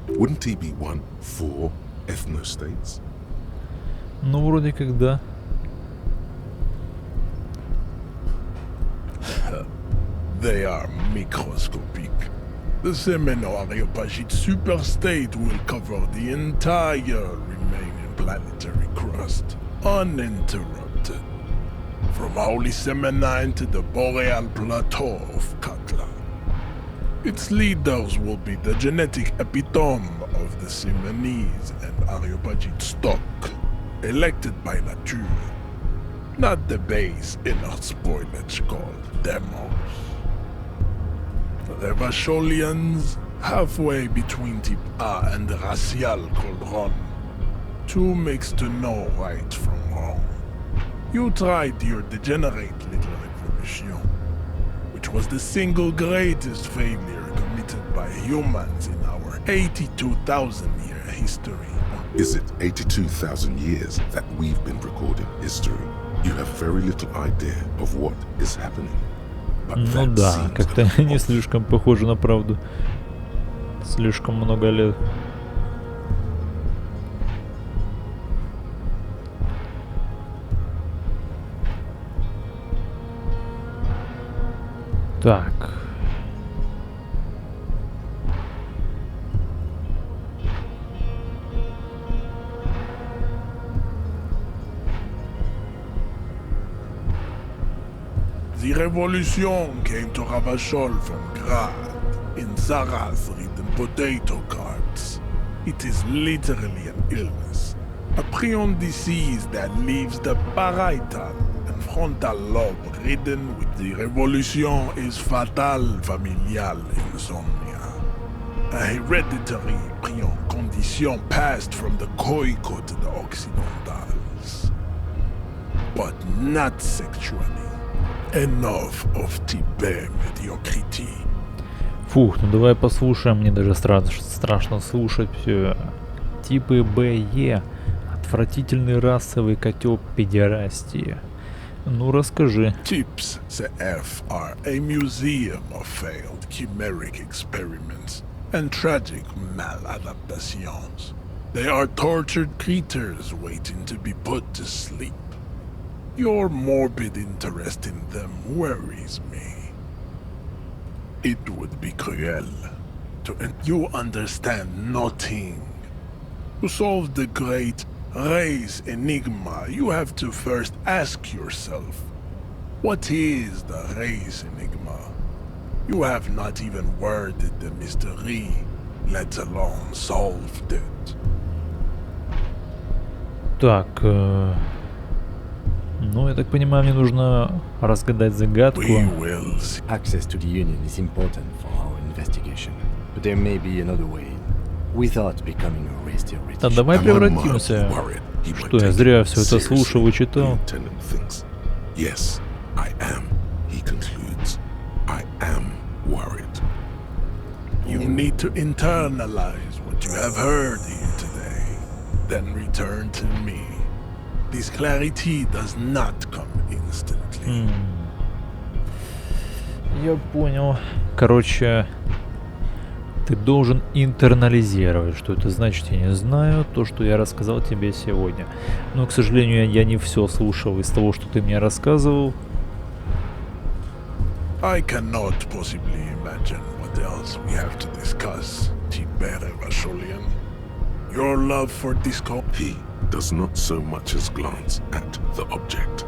Wouldn't he be one for ethnostates? Ну, вроде как да. They are microscopic. The Semeno-Areopagite superstate will cover the entire remaining planetary crust, uninterrupted. From Holy Semenine to the Boreal Plateau of Katla. Its leaders will be the genetic epitome of the Semenese and Areopagite stock, elected by nature, not the base inner spoilage called demos. The Vacholians, halfway between Type A and the racial called two makes to know right from wrong. You tried your degenerate little revolution, which was the single greatest failure committed by humans in our 82,000-year history. Is it 82,000 years that we've been recording history? You have very little idea of what is happening. But Ну that да, seems как-то an не off. слишком похоже на правду. Слишком много лет. Так. The revolution came to Ravachol from Grad, in Zara's ridden potato carts. It is literally an illness, a prion disease that leaves the parietal and frontal lobe ridden with the revolution is fatal familial insomnia. A hereditary prion condition passed from the Koiko to the Occidentals. But not sexually. Enough of Tibet mediocrity. Фух, ну давай послушаем, мне даже страшно слушать все. Типы БЕ. Отвратительный расовый котел педерастии. Ну расскажи. Tips CF are a museum of failed chimeric experiments and tragic maladaptations. They are tortured creatures waiting to be put to sleep. Your morbid interest in them worries me. It would be cruel you understand nothing. To solve the great race enigma, you have to first ask yourself, what is the race enigma? You have not even worded the mystery, let alone solved it. Так, ну я так понимаю, мне нужно разгадать загадку. Access to the Union is important for our investigation, but there may be another way without becoming a race theoretician. Да давай превратимся. Что я зря все это слушал и читал. Yes, I am, he concludes. I am worried. You need to internalize what you have heard here today, then return to me. This clarity does not come instantly. Я понял. Короче, ты должен интернализировать. Что это значит, я не знаю. То, что я рассказал тебе сегодня. Но, к сожалению, я не все слушал из того, что ты мне рассказывал. I cannot possibly imagine what else we have to discuss, Tibere Vacholian. Your love for disco. He does not so much as glance at the object.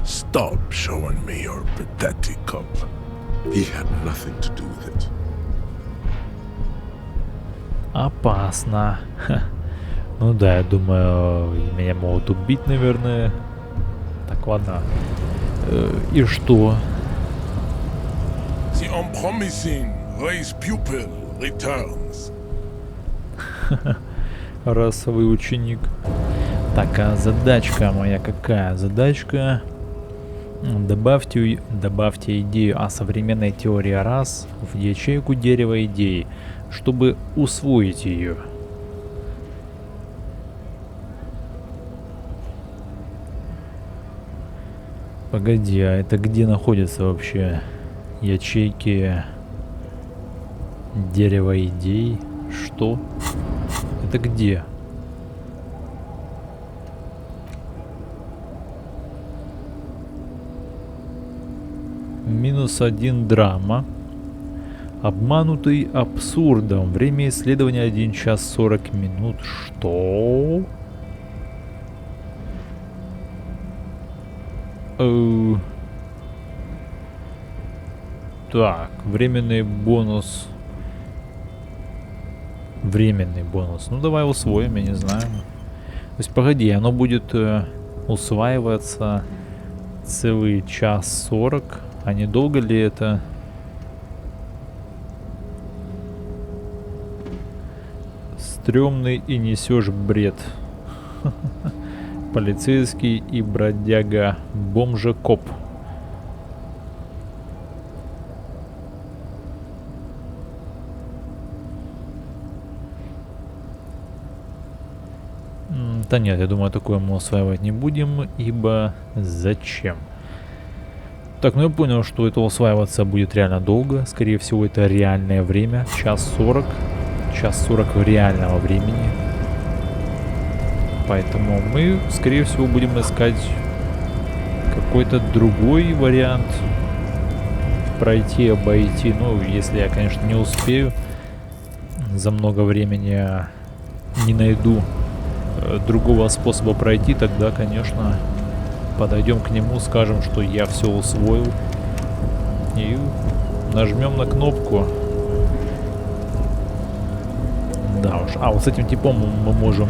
Stop showing me your pathetic cup. He had nothing to do with it. Опасно. Ха. Ну да, я думаю, меня могут убить, наверное. Так, ладно. И что? The unpromising race pupil returns. Расовый ученик. Так, а задачка моя какая? Задачка... Добавьте идею о современной теории рас в ячейку дерева идей, чтобы усвоить ее. Погоди, а это где находятся вообще ячейки дерева идей? Что? Это где? -1 драма. Обманутый абсурдом. Время исследования 1 час 40 минут. Что? Так, временный бонус. Временный бонус. Ну давай усвоим, я не знаю. То есть погоди, оно будет усваиваться целый час 40. А недолго ли это? Стрёмный и несешь бред. Полицейский и бродяга. Бомжа-коп. Да нет, я думаю, такое мы усваивать не будем, ибо зачем? Так, ну я понял, что это усваиваться будет реально долго. Скорее всего, это реальное время. Час 40. Час 40 реального времени. Поэтому мы, скорее всего, будем искать какой-то другой вариант. Пройти, обойти. Ну, если я, конечно, не успею. За много времени не найду другого способа пройти, тогда, конечно, подойдем к нему, скажем, что я все усвоил, и нажмем на кнопку. Да уж. А вот с этим типом мы можем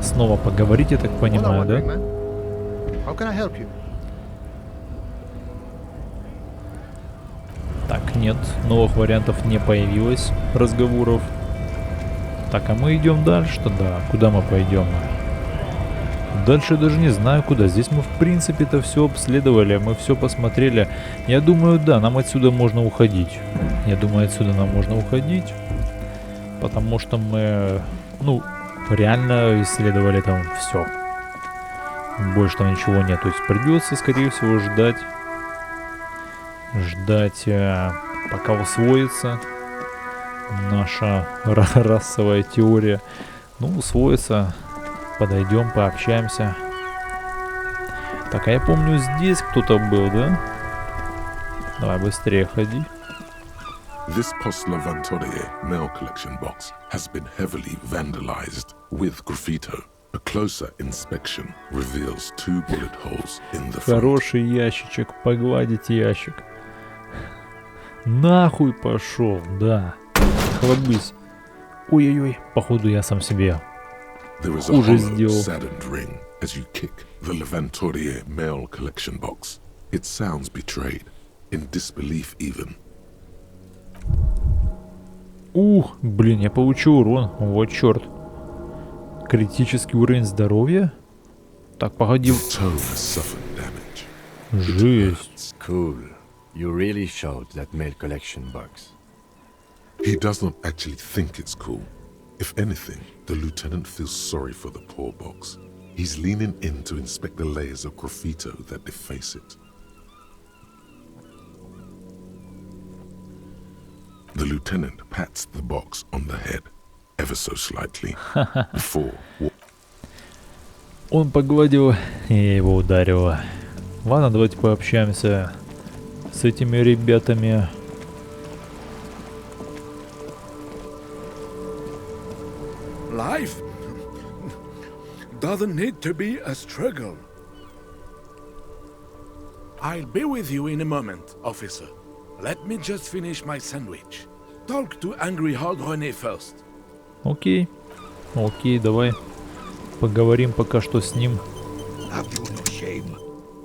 снова поговорить, я так понимаю, да? Так, нет, новых вариантов не появилось, разговоров. Так, а мы идем дальше-то, да. Куда мы пойдем? Дальше даже не знаю куда. Здесь мы в принципе-то все обследовали, мы все посмотрели. Я думаю, да, нам отсюда можно уходить. Я думаю, отсюда нам можно уходить. Потому что мы, ну, реально исследовали там все. Больше там ничего нет. То есть придется, скорее всего, ждать. Ждать, пока усвоится наша расовая теория. Ну, усвоится. Подойдем, пообщаемся. Так, а я помню, здесь кто-то был, да? Давай быстрее ходи. This post-Levantorie mail collection box has been heavily vandalized with graffito. A closer inspection reveals 2 bullet holes in the front. Хороший ящичек, погладить ящик. Нахуй пошел, да. Хлобысь. Ой-ой-ой, походу я сам себе уже сделал. Saddened ring as you kick the Levantorie mail collection box. It sounds betrayed, in disbelief even. Ух, блин, я получу урон. Вот черт. Критический уровень здоровья? Так, погоди. Жесть. Cool. You really showed that mail collection box. He does not actually think it's cool. If anything, the lieutenant feels sorry for the poor box. He's leaning in to inspect the layers of graffito that deface it. The lieutenant pats the box on the head, ever so slightly, before... Он погладил, и я его ударил. Ладно, давайте пообщаемся с этими ребятами. Life doesn't need to be a struggle. I'll be with you in a moment, officer. Let me just finish my sandwich. Talk to angry old René first. Окей. Окей, давай поговорим пока что с ним. Have you no shame?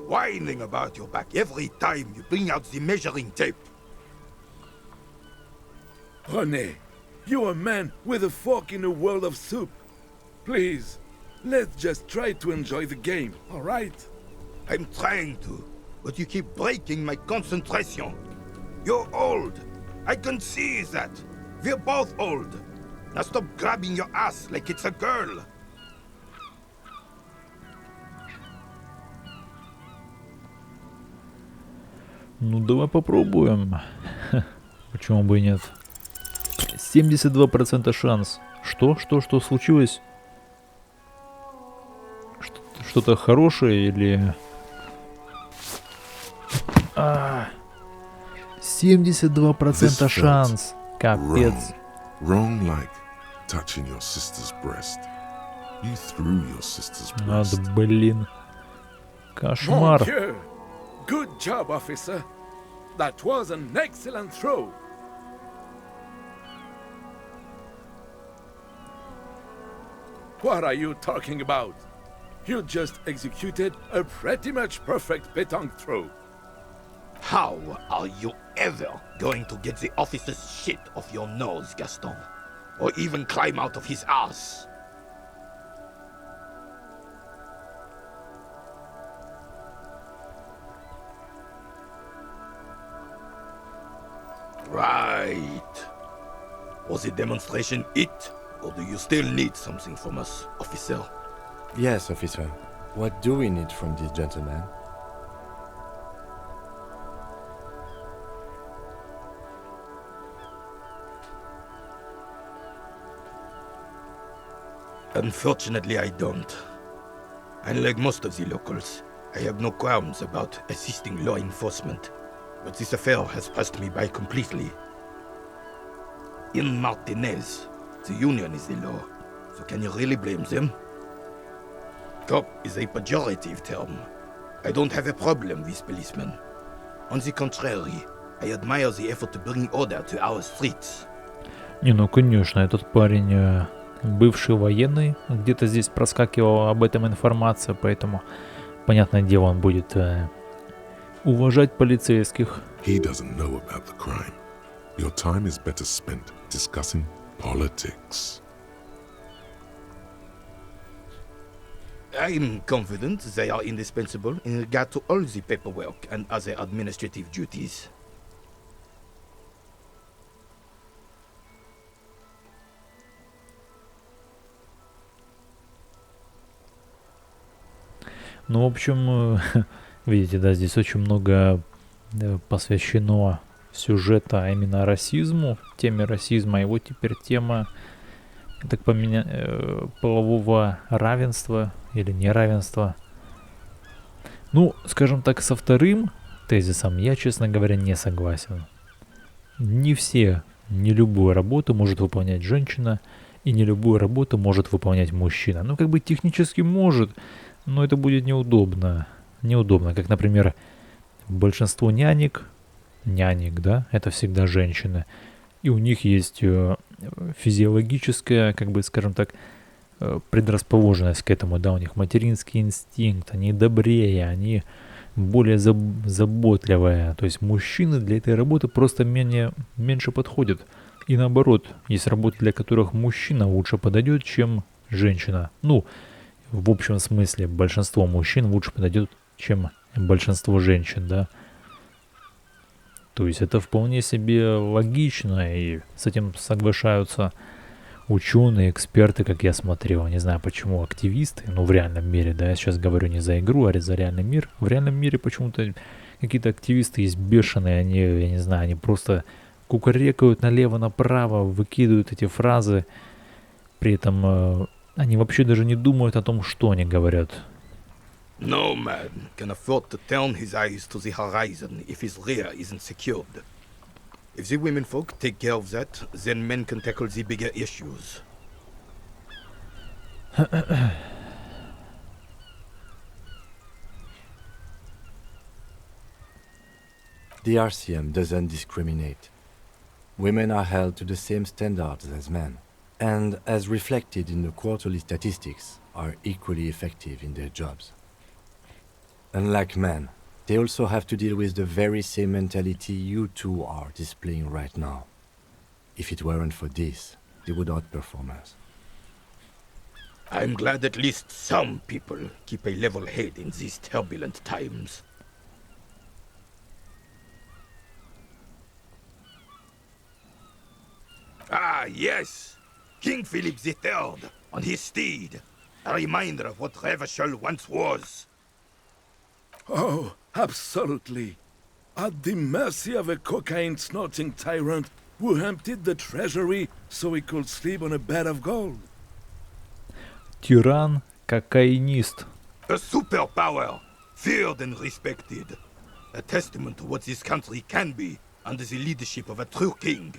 Whining about your back every time you bring out the measuring tape. René, you're a man with a fork in a world of soup. Please, let's just try to enjoy the game, all right? I'm trying to, but you keep breaking my concentration. You're old. I can see that. We're both old. Now stop grabbing your ass like it's a girl. Ну, давай попробуем. Почему бы и нет? 72% шанс. Что случилось? Что-то хорошее или... 72% шанс. Капец. Wrong like touching your sister's breast. You threw your sister's breast. Надо, блин. Кошмар. Mon Dieu. Good job, officer. That was an excellent throw. What are you talking about? You just executed a pretty much perfect pétanque throw. How are you ever going to get the officer's shit off your nose, Gaston? Or even climb out of his ass? Right. Was the demonstration it? Or do you still need something from us, officer? Yes, officer. What do we need from this gentleman? Unfortunately, I don't. Unlike most of the locals, I have no qualms about assisting law enforcement. But this affair has passed me by completely. In Martinez, the union is the law. So can you really blame them? Cop is a pejorative term. I don't have a problem with policemen. On the contrary, I admire the effort to bring order to our streets. Не, ну конечно, этот парень бывший военный, где-то здесь проскакивала об этом информация, поэтому, понятное дело, он будет уважать полицейских. He doesn't know about the crime. Your time is better spent discussing politics. I'm confident they are indispensable in regard to all the paperwork and other administrative duties. Ну, в общем, видите, да, здесь очень много посвящено сюжета именно расизму, теме расизма, и вот теперь тема, так полового равенства или неравенства. Ну, скажем так, со вторым тезисом я, честно говоря, не согласен. Не любую работу может выполнять женщина, и не любую работу может выполнять мужчина. Ну, как бы технически может, но это будет неудобно. Неудобно, как, например, большинство нянек, да, это всегда женщины. И у них есть физиологическая, как бы, скажем так, предрасположенность к этому, да, у них материнский инстинкт, они добрее, они более заботливые. То есть мужчины для этой работы просто меньше подходят. И наоборот, есть работы, для которых мужчина лучше подойдет, чем женщина. Ну, в общем смысле, большинство мужчин лучше подойдет, чем большинство женщин, да. То есть это вполне себе логично, и с этим соглашаются ученые, эксперты, как я смотрел. Не знаю, почему активисты, ну в реальном мире, да, я сейчас говорю не за игру, а за реальный мир. В реальном мире почему-то какие-то активисты есть бешеные, они, я не знаю, они просто кукарекают налево-направо, выкидывают эти фразы, при этом они вообще даже не думают о том, что они говорят. No man can afford to turn his eyes to the horizon if his rear isn't secured. If the women folk take care of that, then men can tackle the bigger issues. The RCM doesn't discriminate. Women are held to the same standards as men, and as reflected in the quarterly statistics, are equally effective in their jobs. Unlike men, they also have to deal with the very same mentality you two are displaying right now. If it weren't for this, they would outperform us. I'm glad at least some people keep a level head in these turbulent times. Ah, yes! King Philip III, on his steed. A reminder of what Revachol once was. Oh, absolutely. At the mercy of a cocaine-snorting tyrant who emptied the treasury so he could sleep on a bed of gold. Тиран, кокаинист. A superpower, feared and respected. A testament to what this country can be under the leadership of a true king,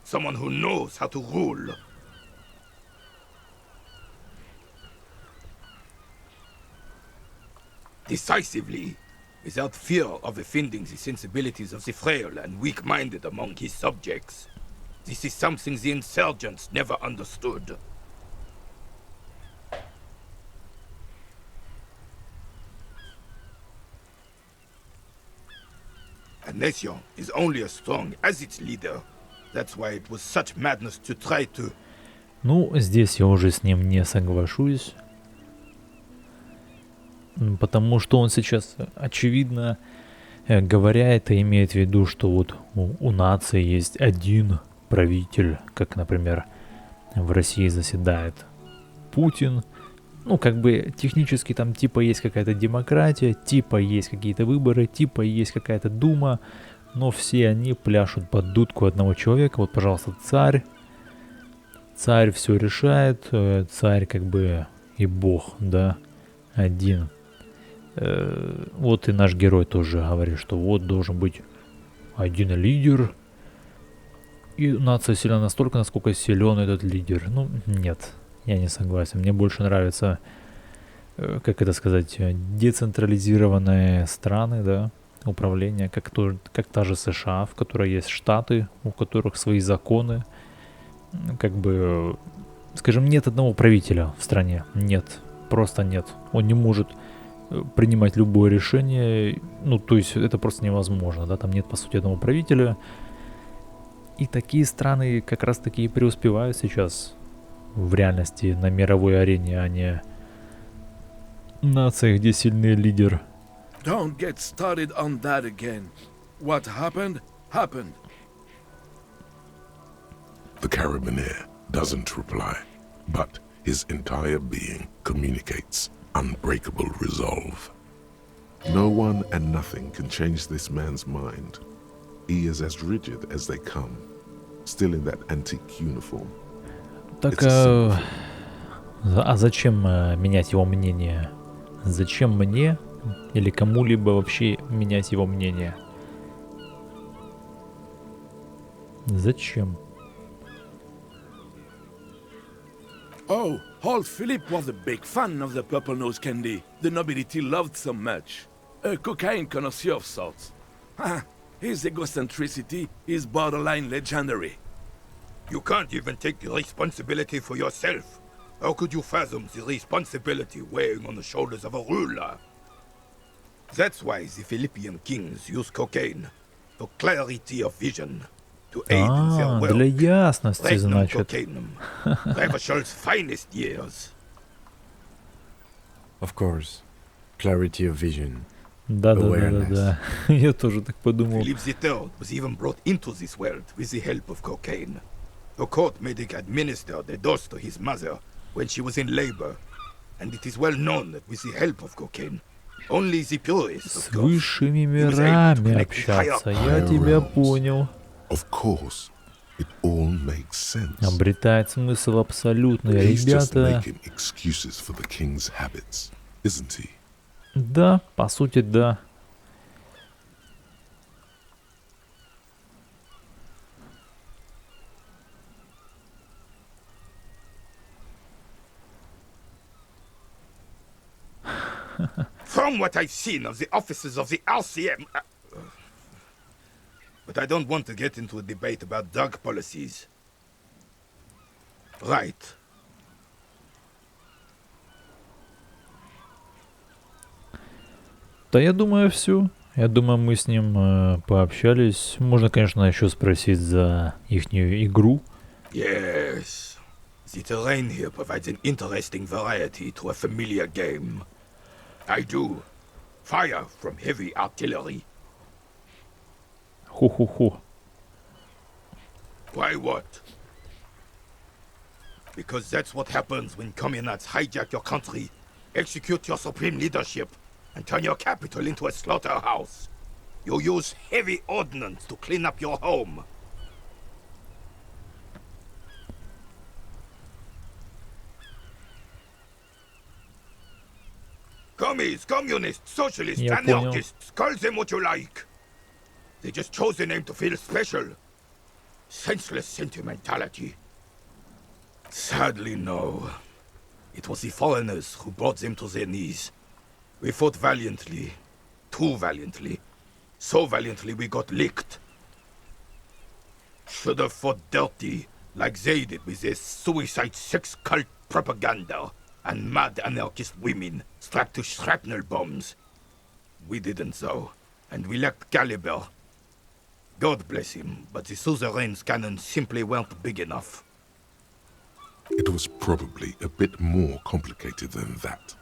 someone who knows how to rule. Decisively, without fear of offending the sensibilities of the frail and weak-minded among his subjects. This is something the insurgents never understood. A nation is only as strong as its leader. That's why it was such madness to try to... Ну, здесь я уже с ним не соглашусь. Потому что он сейчас, очевидно, говоря это, имеет в виду, что вот у нации есть один правитель, как, например, в России заседает Путин. Ну, как бы технически там типа есть какая-то демократия, типа есть какие-то выборы, типа есть какая-то дума, но все они пляшут под дудку одного человека. Вот, пожалуйста, царь. Царь все решает, царь как бы и бог, да, один. Вот и наш герой тоже говорит, что вот должен быть один лидер, и нация сильна настолько, насколько силен этот лидер. Ну, нет, я не согласен. Мне больше нравятся, как это сказать, децентрализированные страны, да, управление, как та же США, в которой есть штаты, у которых свои законы. Как бы, скажем, нет одного правителя в стране. Нет, просто нет. Он не может принимать любое решение. Ну, то есть это просто невозможно, да, там нет, по сути, одного правителя. И такие страны как раз таки и преуспевают сейчас в реальности на мировой арене, а не нации, где сильный лидер. Don't get started on that again. What happened, happened. The carabiner doesn't reply, but his entire being communicates unbreakable resolve. No one and nothing can change this man's mind. He is as rigid as they come, still in that antique uniform. Так, а зачем менять его мнение? Зачем мне или кому-либо вообще менять его мнение? Зачем? Oh, old Philip was a big fan of the purple nose candy the nobility loved so much. A cocaine connoisseur of sorts. His egocentricity is borderline legendary. You can't even take the responsibility for yourself. How could you fathom the responsibility weighing on the shoulders of a ruler? That's why the Philippian kings use cocaine, for clarity of vision. Для ясности, значит. Of course. Clarity of vision. Да. Я тоже так подумал. Philip III was even brought into this world with the help of cocaine. The court made him administer the dose to his mother when she was in labor, and it is well known that with the help of cocaine, only the purest С высшими мирами общаться, я тебя понял. Of course, it all makes sense. Обретает смысл абсолютно, ребята. Excuses for the king's habits, isn't he? Да, по сути, да. From what I've seen of the officers of the RCM... But I don't want to get into a debate about drug policies. Right. Да, я думаю, все. Я думаю, мы с ним пообщались. Можно, конечно, еще спросить за ихнюю игру. Yes. The terrain here provides an interesting variety to a familiar game. I do. Fire from heavy artillery. Хо-хо-хо. Why what? Because that's what happens when communists hijack your country, execute your supreme leadership, and turn your capital into a slaughterhouse. You use heavy ordnance to clean up your home. Commies, communists, socialists, anarchists, call them what you like. They just chose the name to feel special. Senseless sentimentality. Sadly, no. It was the foreigners who brought them to their knees. We fought valiantly. Too valiantly. So valiantly we got licked. Should have fought dirty, like they did with their suicide sex cult propaganda and mad anarchist women strapped to shrapnel bombs. We didn't though, and we lacked caliber. God bless him, but the suzerain's cannons simply weren't big enough. It was probably a bit more complicated than that.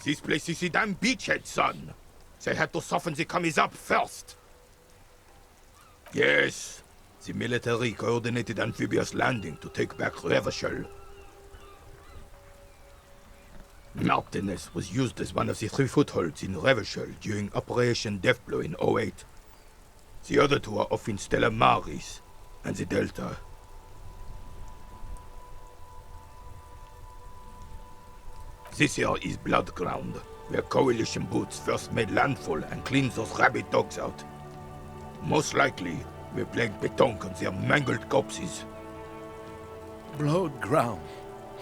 This place is a damn beachhead, son. They had to soften the commies up first. Yes, the military coordinated amphibious landing to take back Revachol. Martinez was used as one of the 3 footholds in Revachol during Operation Deathblow in 08. The other 2 are off in Stella Maris and the Delta. This here is Blood Ground, where Coalition boots first made landfall and cleaned those rabid dogs out. Most likely, we're playing pétanque on their mangled corpses. Blood ground.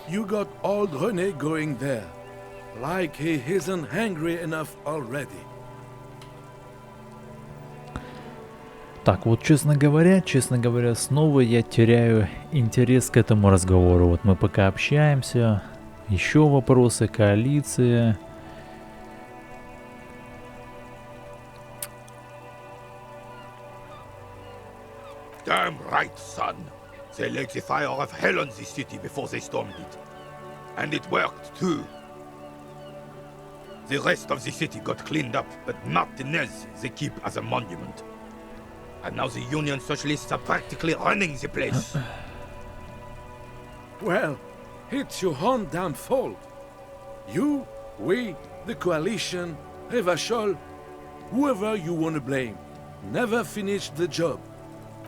You got old René going there. Like he isn't hungry enough already. Так, вот честно говоря, снова я теряю интерес к этому разговору. Вот мы пока общаемся, еще вопросы, коалиция. Damn right, son. They laid the fire of hell on the city before they stormed it. And it worked, too. The rest of the city got cleaned up, but Martinez they keep as a monument. And now the Union Socialists are practically running the place. Well, it's your own damn fault. You, we, the coalition, Revachol, whoever you want to blame, never finished the job.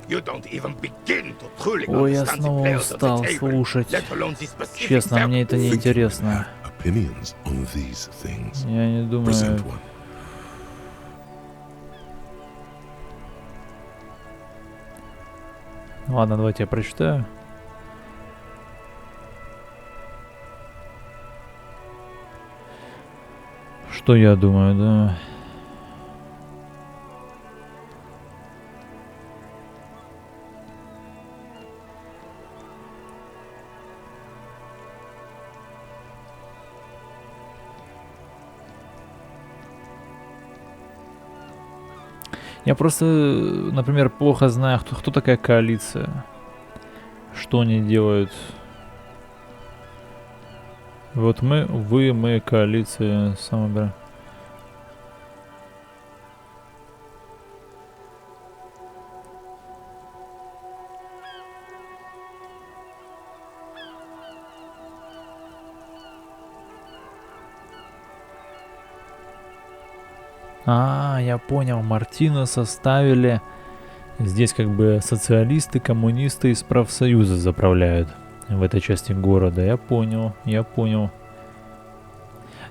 You don't even begin to truly Ой, я understand the снова players of the устал table, слушать. let alone the specific Честно, мне это не Think you интересно. have opinions on these things. Я не думаю... Present one. Ладно, давайте я прочитаю. Что я думаю, да? Я просто, например, плохо знаю, кто такая коалиция. Что они делают. Вот мы, коалиция, самобра. Я понял, Мартина составили. Здесь как бы социалисты, коммунисты из профсоюза заправляют в этой части города. Я понял.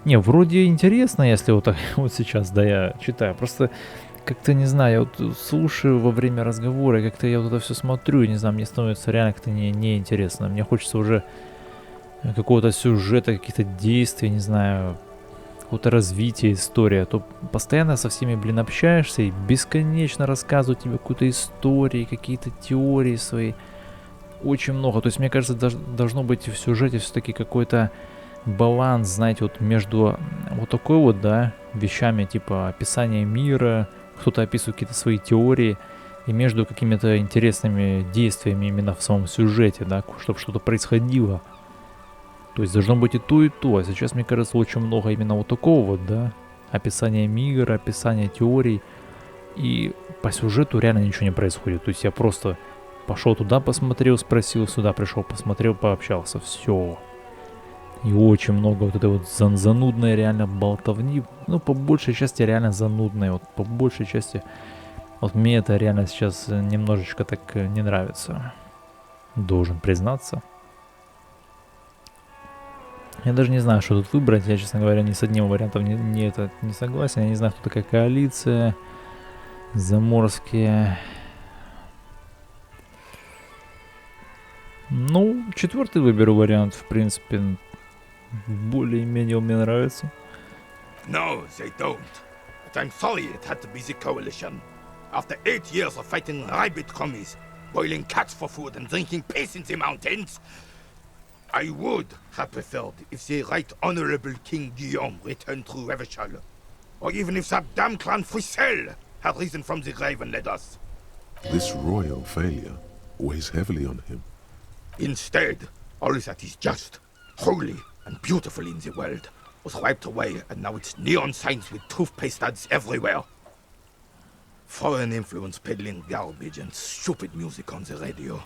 Не, вроде интересно, если вот так вот сейчас, да, я читаю. Просто как-то, не знаю, я вот слушаю во время разговора, как-то я вот это все смотрю, и, не знаю, мне становится реально как-то неинтересно. Мне хочется уже какого-то сюжета, каких-то действий, не знаю, какого-то развития истории. А то постоянно со всеми, общаешься и бесконечно рассказывают тебе какую-то историю, какие-то теории свои. Очень много. То есть, мне кажется, должно быть в сюжете все-таки какой-то баланс, знаете, вот между вот такой вот, да, вещами, типа описания мира, кто-то описывает какие-то свои теории, и между какими-то интересными действиями именно в самом сюжете, да, чтобы что-то происходило. То есть должно быть и то, и то. А сейчас, мне кажется, очень много именно вот такого вот, да, описания мира, описания теорий. И по сюжету реально ничего не происходит. То есть я просто пошел туда, посмотрел, спросил, сюда пришел, посмотрел, пообщался. Все. И очень много вот этой вот занудной реально болтовни. Ну, по большей части реально занудной. Вот по большей части. Вот мне это реально сейчас немножечко так не нравится. Должен признаться. Я даже не знаю, что тут выбрать. Я, честно говоря, ни с одним вариантом не согласен. Я не знаю, кто такая коалиция. Заморские. Ну, 4-й выберу вариант, в принципе. Более-менее он мне нравится. No, they don't. But I'm sorry it had to be the coalition. After 8 years of fighting rabid commies, boiling cats for food and drinking piss in the mountains, I would have preferred if the Right Honorable King Guillaume returned through Revachol, or even if that damn clan Frisell had risen from the grave and led us. This royal failure weighs heavily on him. Instead, all that is just, holy, and beautiful in the world was wiped away, and now it's neon signs with toothpaste ads everywhere. Foreign influence peddling garbage and stupid music on the radio.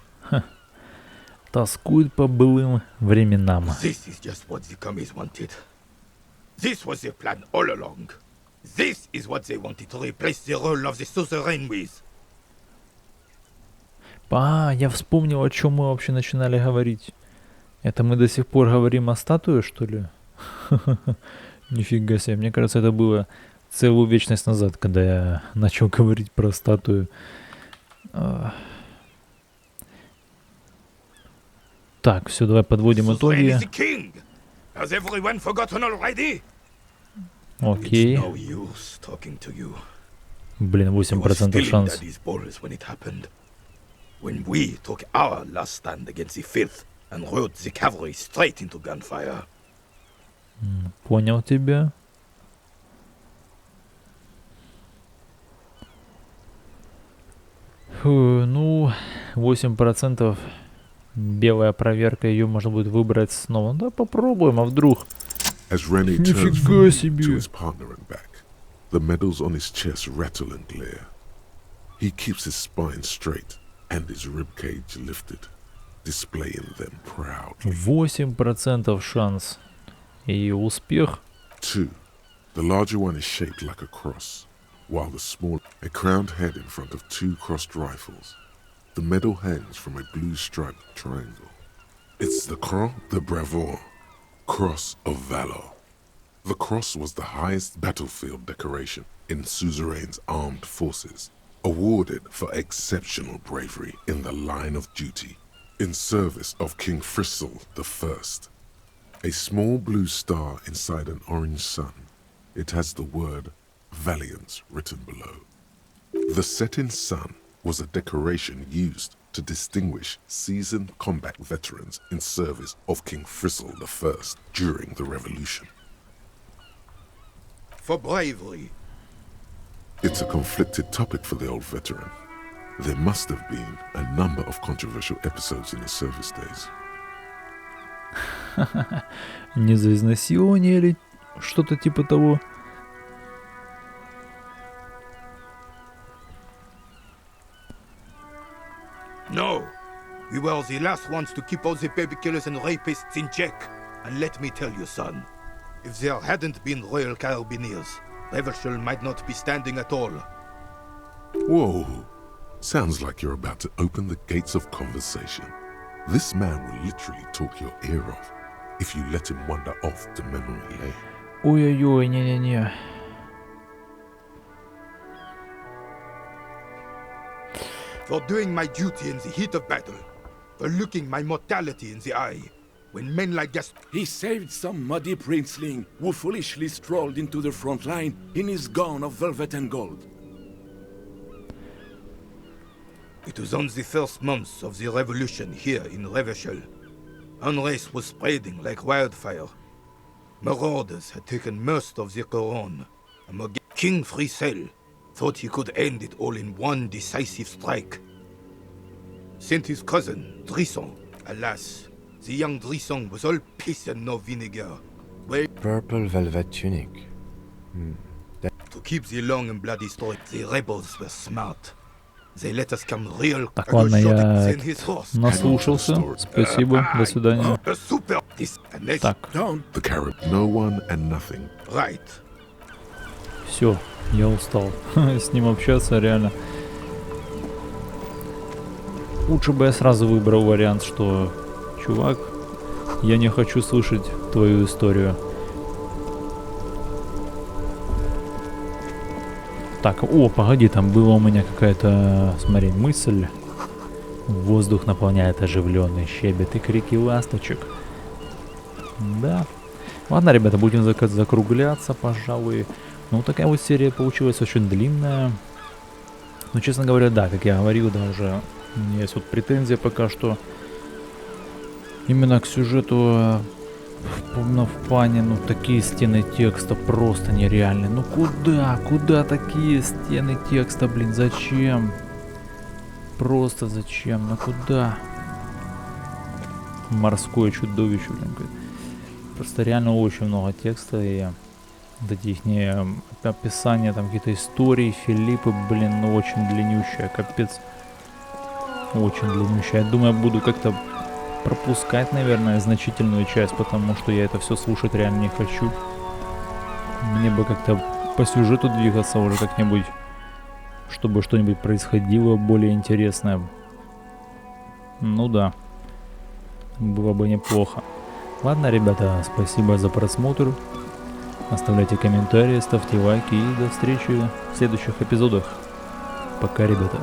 Тоскует по былым временам. This is just what the commies wanted. This was their plan all along. This is what they wanted to replace the role of the suzerain with. Я вспомнил, о чем мы вообще начинали говорить. Это мы до сих пор говорим о статуе, что ли? Нифига себе. Мне кажется, это было целую вечность назад, когда я начал говорить про статую. Так, все, давай подводим итоги. Окей. Блин, 8% шанс. When we took our last stand against the Fifth and rode the cavalry straight into gunfire. Понял тебя. Ну, 8%. Белая проверка, ее можно будет выбрать снова. Да, попробуем, а вдруг. Нифига себе. The medals on his chest rattle and glare. He keeps his spine straight and his ribcage lifted, displaying them proudly. 8% шанс. И успех. 2. The larger one is shaped like a cross, while the small, a crowned head in front of 2 crossed rifles. The medal hangs from a blue striped triangle. It's the Croix de Bravoure, Cross of Valor. The cross was the highest battlefield decoration in suzerain's armed forces, awarded for exceptional bravery in the line of duty, in service of King Frissel I. A small blue star inside an orange sun. It has the word Valiance written below. The setting sun was a decoration used to distinguish seasoned combat veterans in service of King Frissel I during the Revolution. For bravery. It's a conflicted topic for the old veteran. There must have been a number of controversial episodes in his service days. Не за изнасилование или что-то типа того. No, we were the last ones to keep all the baby killers and rapists in check. And let me tell you, son, if there hadn't been Royal Carabiniers, Revachol might not be standing at all. Whoa, sounds like you're about to open the gates of conversation. This man will literally talk your ear off if you let him wander off to memory lane. Ой-ой-ой, не-не-не. For doing my duty in the heat of battle, for looking my mortality in the eye, when men like us... He saved some muddy princeling who foolishly strolled into the front line in his gown of velvet and gold. It was on the first months of the revolution here in Revachol. Unrest was spreading like wildfire. Marauders had taken most of the Couronne, and King Frissel thought he could end it all in one decisive strike. Sent his cousin, Drisson. Alas, the young Drisson was all piss and no vinegar. Purple velvet tunic. To keep the long and bloody story, the rebels were smart. They let us come real. Так, ладно, я наслушался. Спасибо, до свидания. Так. No one and nothing. Right. Все, я устал с ним общаться, реально. Лучше бы я сразу выбрал вариант, что, чувак, я не хочу слышать твою историю. Так, о, погоди, там была у меня какая-то, смотри, мысль. Воздух наполняет оживленный щебет и крики ласточек. Да. Ладно, ребята, будем закругляться, пожалуй. Ну, такая вот серия получилась очень длинная. Ну, честно говоря, да, как я говорил, да, уже у меня есть вот претензия пока что именно к сюжету в плане, ну, такие стены текста просто нереальные. Ну, куда такие стены текста, блин, зачем? Просто зачем? Ну, куда? Морское чудовище, блин. Просто реально очень много текста и вот эти их описания, там какие-то истории, Филиппы, блин, ну очень длиннющая, капец. Очень длиннющая. Я думаю, я буду как-то пропускать, наверное, значительную часть, потому что я это все слушать реально не хочу. Мне бы как-то по сюжету двигаться уже как-нибудь, чтобы что-нибудь происходило более интересное. Ну да, было бы неплохо. Ладно, ребята, спасибо за просмотр. Оставляйте комментарии, ставьте лайки и до встречи в следующих эпизодах. Пока, ребята.